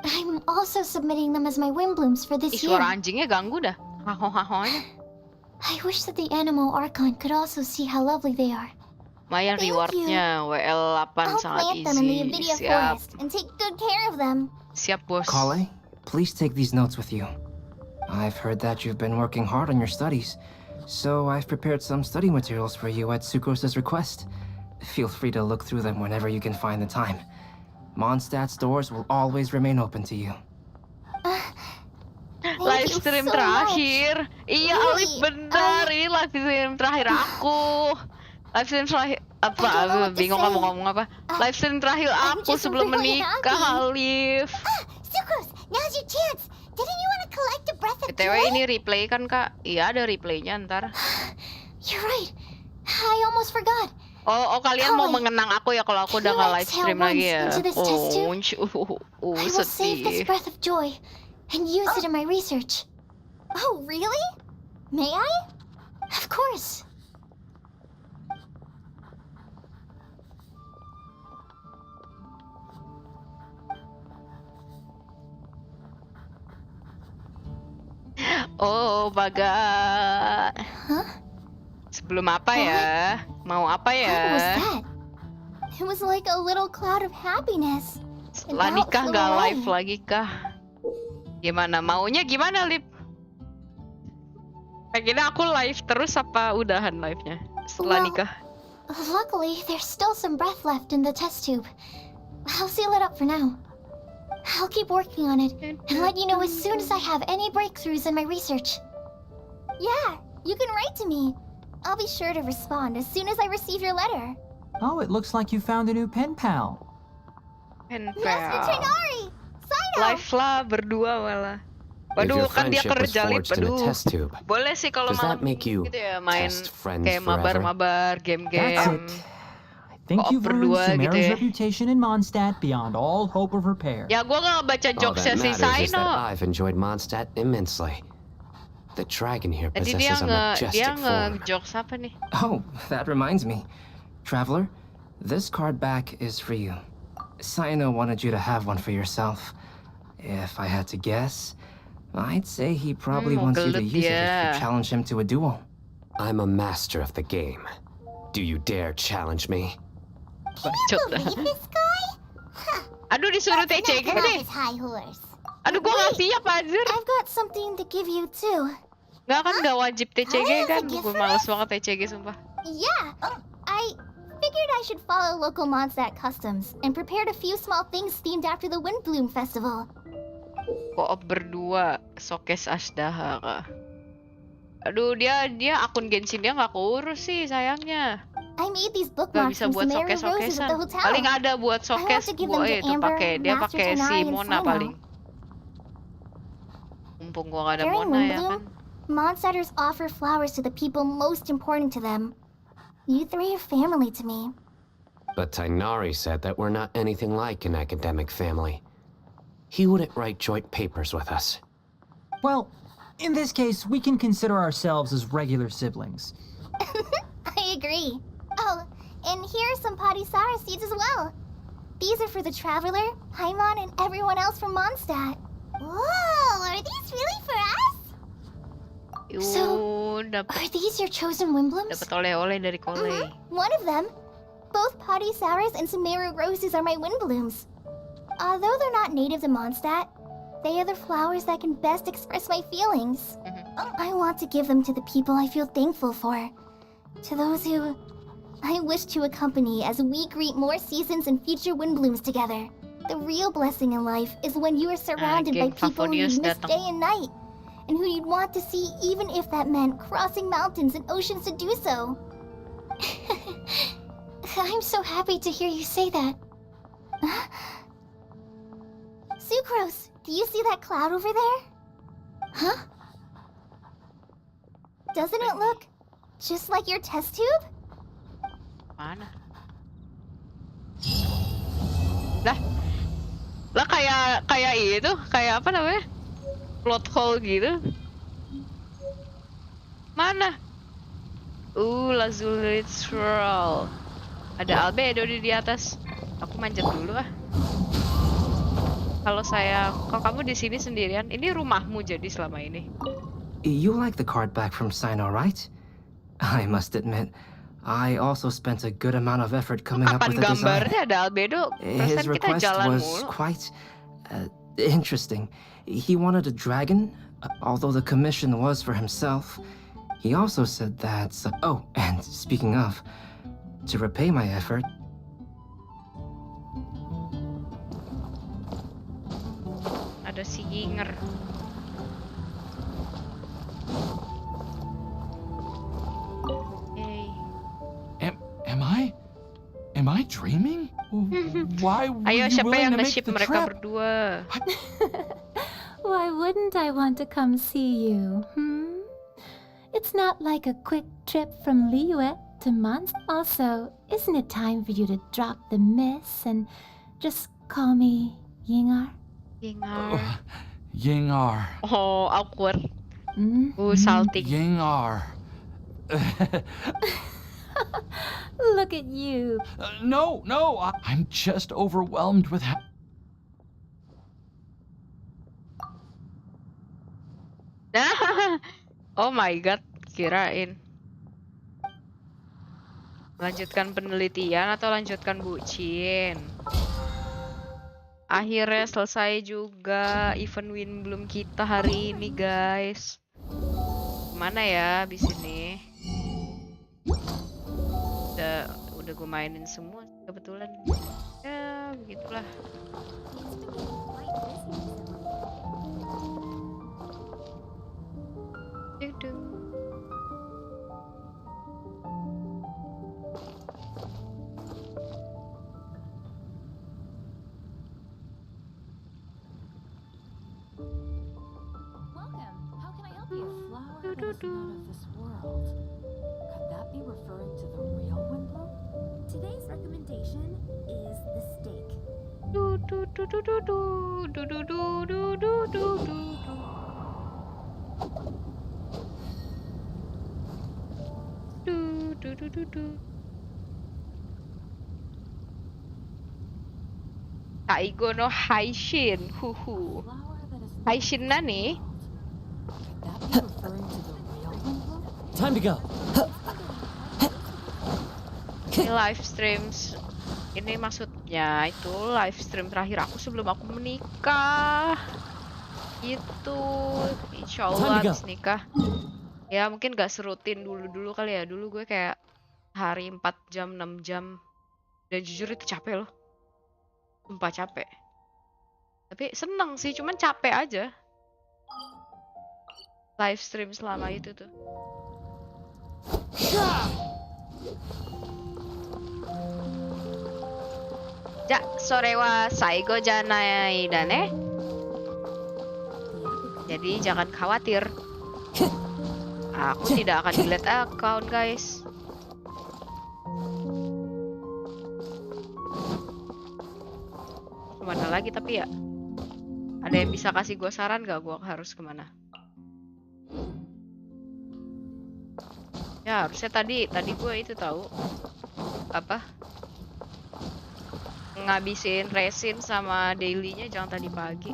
I'm also submitting them as my windblooms for Ih, this year. suara anjingnya ganggu dah. Haho-hahonya. I wish that the Animo Archon could also see how lovely they are. Lumayan rewardnya WL 8 I'll sangat plant them in the easy. Avidia Siap. forest and take good care of them. Siap, bos. Kale, please take these notes with you. I've heard that you've been working hard on your studies, so I've prepared some study materials for you at Sucrose's request. Feel free to look through them whenever you can find the time. Mondstadt's doors will always remain open to you. Live you stream so terakhir. Iya, Really, Alif benar. Ini live stream terakhir aku. Live stream terakhir apa? I don't know what to Bingung say. kamu ngomong apa? Live stream terakhir I'm aku just sebelum really menikah, happy. Alif. Sucrose, now's your chance. Didn't you want to collect a breath of BTW joy? ini replay kan, Kak? Iya, ada replaynya ntar. You're right. I almost forgot. Oh, kalian mau Kale, mengenang aku ya kalau aku udah can nggak you live stream exhale lagi ya? once into this test tube? I will save this Sedih. breath of joy and use it in my research. Oh, really? May I? Of course. Oh, Baga. Huh? Sebelum apa ya? Mau apa ya? What was that? It was like a little cloud of happiness. Setelah About nikah flew nggak away. live lagi kah? Gimana? Maunya gimana, Lip? Pengennya aku live terus apa udahan live-nya setelah Well, nikah? Luckily, there's still some breath left in the test tube. I'll seal it up for now. I'll keep working on it and let you know as soon as I have any breakthroughs in my research. Yeah, you can write to me. I'll be sure to respond as soon as I receive your letter. Oh, it looks like you found a new pen pal. Master Tainari! Sign out! Live lah berdua malah. If Waduh, your kan dia friendship was kerja Lip. forged in a Aduh. test tube, Boleh sih kalau does malam that make you gitu ya main test friends kayak forever? mabar-mabar, That's game-game. it. I think Kok you've ruined berdua gitu Samara's ya. reputation in Mondstadt beyond all hope of repair. Ya gua nggak baca all jokesnya that si matters is that Saino. I've enjoyed Mondstadt immensely. The dragon here Tadi dia possesses a majestic form. nge-jokes apa nih? Oh, that reminds me. Traveler, this card back is for you. Saino wanted you to have one for yourself. If I had to guess, I'd say he probably wants you to gelut use it if dia. you challenge him to a duel. I'm a master of the game. Do you dare challenge me? Bacot dah. Believe this guy? Aduh, disuruh That's TCG nothing off nih. his high horse. Aduh, gua nggak siap anjir. I've got something to give you too. Nggak kan nggak wajib TCG Kalian kan? lagi Gue males banget TCG sumpah. Yeah, I figured I should follow local Mondstadt customs and prepared a few small things themed after the Windbloom Festival. Koop berdua, showcase Ashdaha kah? Aduh, dia akun Genshin dia nggak keurus sih sayangnya. I made these Gak bookmarks bisa from buat Sumeru roses at showcase-showcasean. the hotel. Paling ada buat showcase to give them gua to itu Amber, pakai dia Master pakai si Tainari, and Mona Sino. paling. Mumpung gua gak ada During Mona ya kan. Windbloom, Mondstatters offer flowers to the people most important to them. You three are family to me. But Tainari said that we're not anything like an academic family. He wouldn't write joint papers with us. Well, in this case, we can consider ourselves as regular siblings. I agree. Oh, and here are some Padisara seeds as well. These are for the Traveler, Paimon, and everyone else from Mondstadt. Whoa, are these really for us? So, Yun, dapat Are these your chosen windblooms? oleh-oleh dari Kole. One of them. Both Padisauras and Sumeru roses are my windblooms. Although they're not native to Mondstadt, they are the flowers that can best express my feelings. I want to give them to the people I feel thankful for. To those who I wish to accompany as we greet more seasons and future windblooms together. The real blessing in life is when you are surrounded by geng people who you Favonius miss datang. day and night, and who you'd want to see even if that meant crossing mountains and oceans to do so. I'm so happy to hear you say that. Sucrose, do you see that cloud over there? Huh? Doesn't it look just like your test tube? Mana? Lah kayak itu, kayak apa namanya? Plot hole gitu. Mana? Lazulitral. Ada albedo di atas. Aku manjat dulu ah. Halo sayang, kok kamu di sini sendirian? Ini rumahmu jadi selama ini. You like the card back from Sino, right? I must admit, I also spent a good amount of effort coming up Kapan with a design. gambarnya ada Albedo? His Perasaan kita request jalan was mulu. quite interesting. He wanted a dragon, although the commission was for himself. He also said that... Oh, and speaking of, to repay my effort... Ada si Yinger. Hey. Am I dreaming? Why were Ayo, you siapa willing yang to make nge-ship the mereka trip? berdua? Why wouldn't I want to come see you, It's not like a quick trip from Liyue to Mons. Also, isn't it time for you to drop the miss and just call me Yingar? Yingar. Yingar. Oh, awkward. Salty. Yingar. Look at you. No, I'm just overwhelmed with Oh my god, kirain. Lanjutkan penelitian atau lanjutkan bucin? Akhirnya selesai juga event windbloon kita hari ini, guys. Mana ya abis ini? Udah gue mainin semua kebetulan. Ya, begitulah. Today's recommendation is the steak. Taigo no Haishin, huhu. Haishin nani? Time to go. Ini live streams. Ini maksudnya itu live stream terakhir aku sebelum aku menikah. Gitu. Insya Allah habis nikah. Ya mungkin gak serutin dulu kali ya. Dulu gue kayak hari 4 jam, 6 jam. Dan jujur itu capek loh. Sumpah capek. Tapi seneng sih, cuman capek aja. Live stream selama itu tuh. Ja, sore wa saigo janai dane. Jadi jangan khawatir. Aku tidak akan delete account, guys. Kemana lagi tapi ya? Ada yang bisa kasih gue saran gak? Gue harus kemana? Ya harusnya tadi gue itu tahu apa? Ngabisin resin sama dailynya jangan tadi pagi.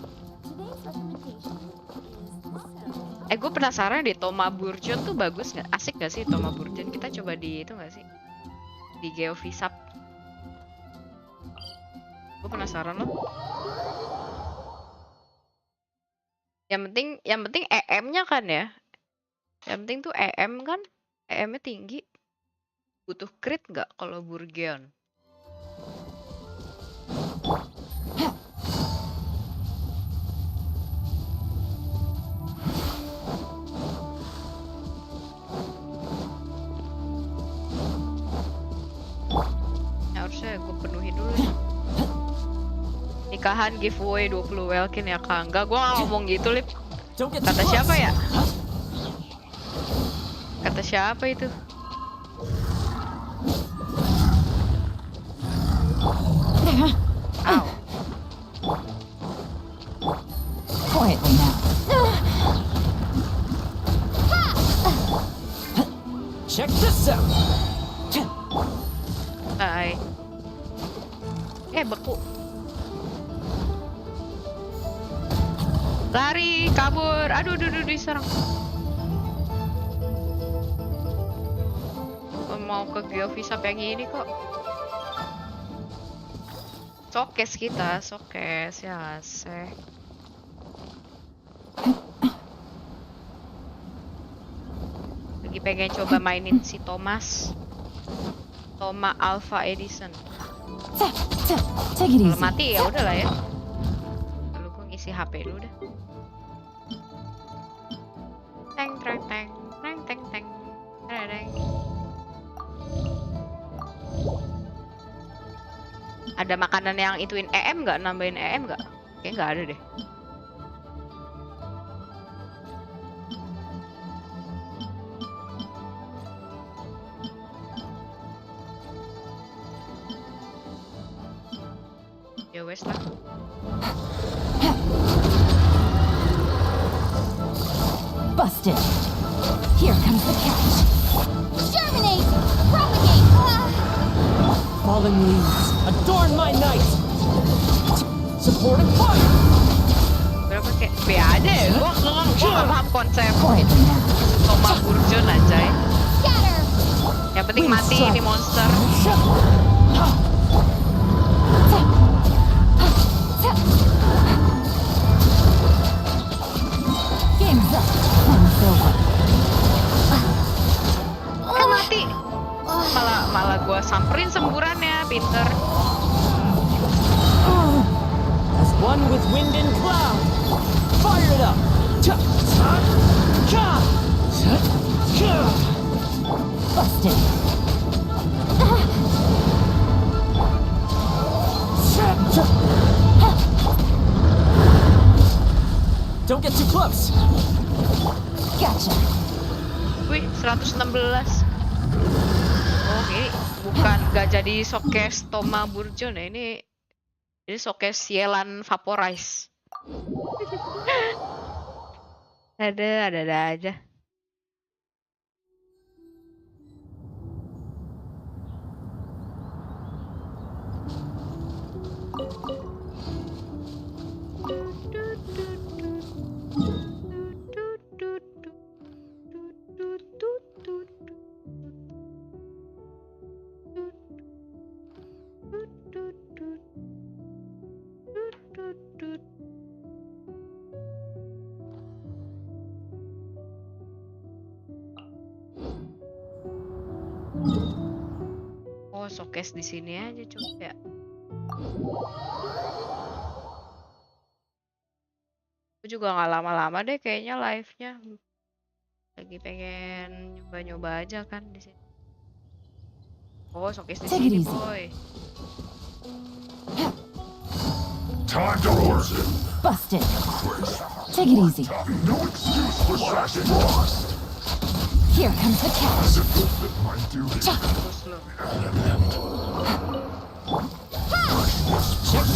Gue penasaran deh, Toma Burjon tuh bagus nggak? Asik nggak sih Toma Burjon? Kita coba di itu nggak sih? Di Geovisap. Gue penasaran loh. Yang penting EM-nya kan ya. Yang penting tuh EM kan, EM-nya tinggi. Butuh crit nggak kalau Burgeon? Harusnya gue penuhi dulu nih. Nikahan giveaway 20 Welkin ya Kak? Enggak, gue gak ngomong gitu, Lip. Kata siapa ya? Kata siapa itu? Ow. Quietly now. Check this out. Beku. Lari, kabur. Aduh, diserang. Mau ke geovisa pengen ini kok. Sokes kita, sokes ya seh. Lagi pengen coba mainin si Thomas Alpha Edison. Kalau mati ya udahlah ya. Lalu gue ngisi HP dulu dah. Teng. Ada makanan yang ituin EM nggak? Nambahin EM nggak? Kayaknya nggak ada deh. Ya wes lah. Busted. Here comes the catch. Germinate! Propagate! Falling leaves, adorn my night! Supporting fire! Berapa kayak B aja ya? Gua nggak paham konsep Toma Burjon aja ya. Yang penting mati ini monster. Game's up. Time's over. Mati. Malah gua samperin semburannya, pinter. As one with wind and cloud, fire it up! Busted. Don't get too close! Gotcha. Wih, 116. Oke, bukan gak jadi showcase Toma Burjon ya, ini showcase Yelan Vaporize. ada aja. Oh, showcase di sini aja coba ya. Aku juga nggak lama-lama deh kayaknya live-nya. Lagi pengen nyoba-nyoba aja kan di sini. Oh, showcase di sini, boy. Time to work. Busted. Take it easy. No excuse for slashing lost. Here comes the catch. My duty. Check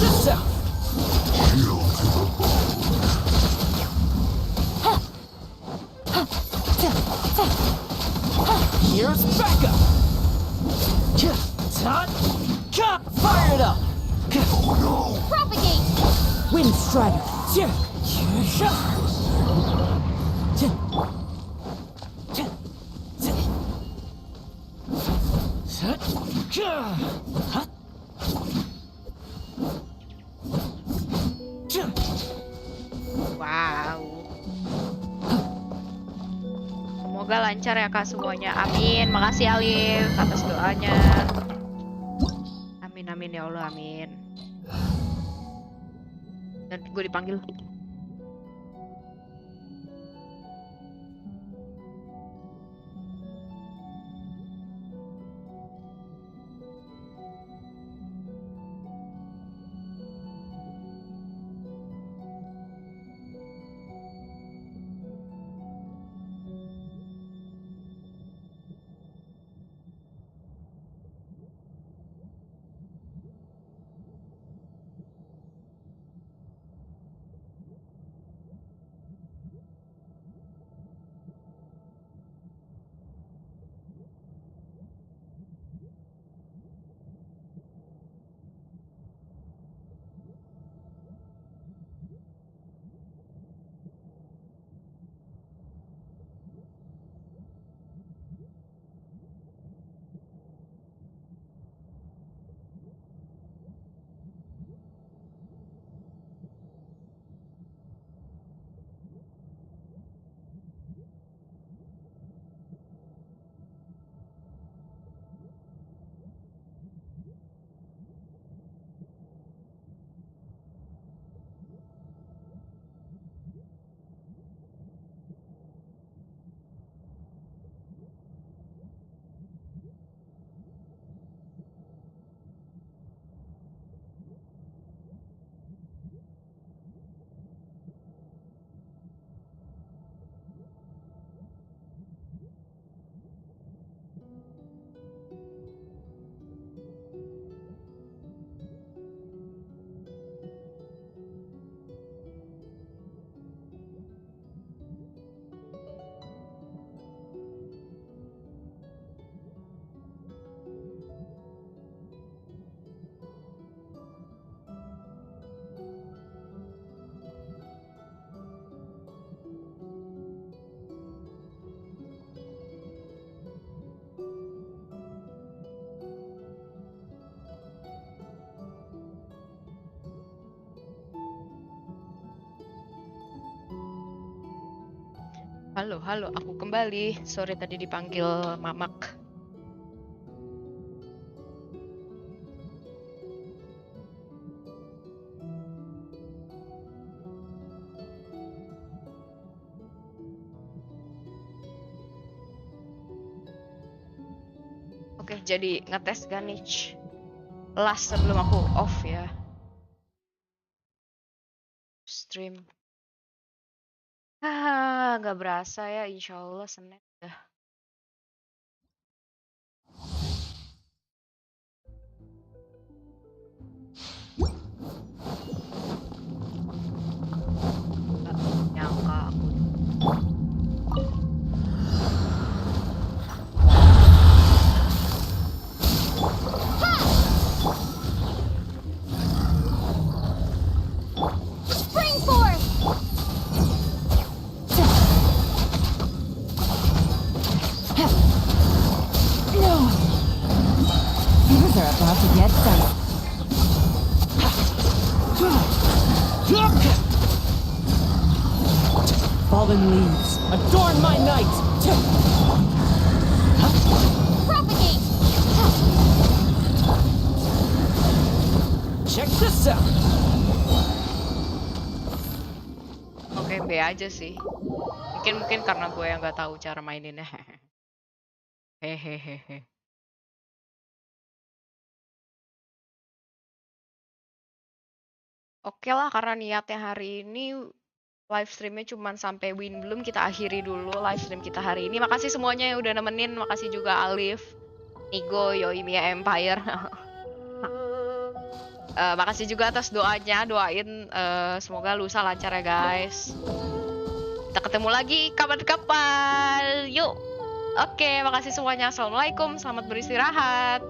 this out! Chill to the bone. Here's backup! Fire it up! Oh no! Propagate! Wind strider! Wow. Semoga lancar ya kak semuanya. Amin. Makasih Alif atas doanya. Amin ya Allah, amin. Dan gue dipanggil. Halo, halo, aku kembali. Sorry tadi dipanggil Mamak. Oke, jadi ngetes Ganich. Last sebelum aku off ya. Stream. Nggak berasa ya, insya Allah Senin udah. Nggak nyangka aku. Spring forth! No! Things are about to get dicey. Fallen leaves, adorn my night! Propagate! Check this out! Oke, B aja sih. Mungkin karena gue yang nggak tahu cara maininnya. Hehehe. Oke lah, karena niatnya hari ini live streamnya cuma sampai windbloon, kita akhiri dulu live stream kita hari ini. Makasih semuanya yang udah nemenin. Makasih juga Alif, Nigo, Yoimiya Empire. Makasih juga atas doanya. Doain semoga lusa lancar ya guys. Kita ketemu lagi kapan-kapan. Yuk. Oke, makasih semuanya. Assalamualaikum. Selamat beristirahat.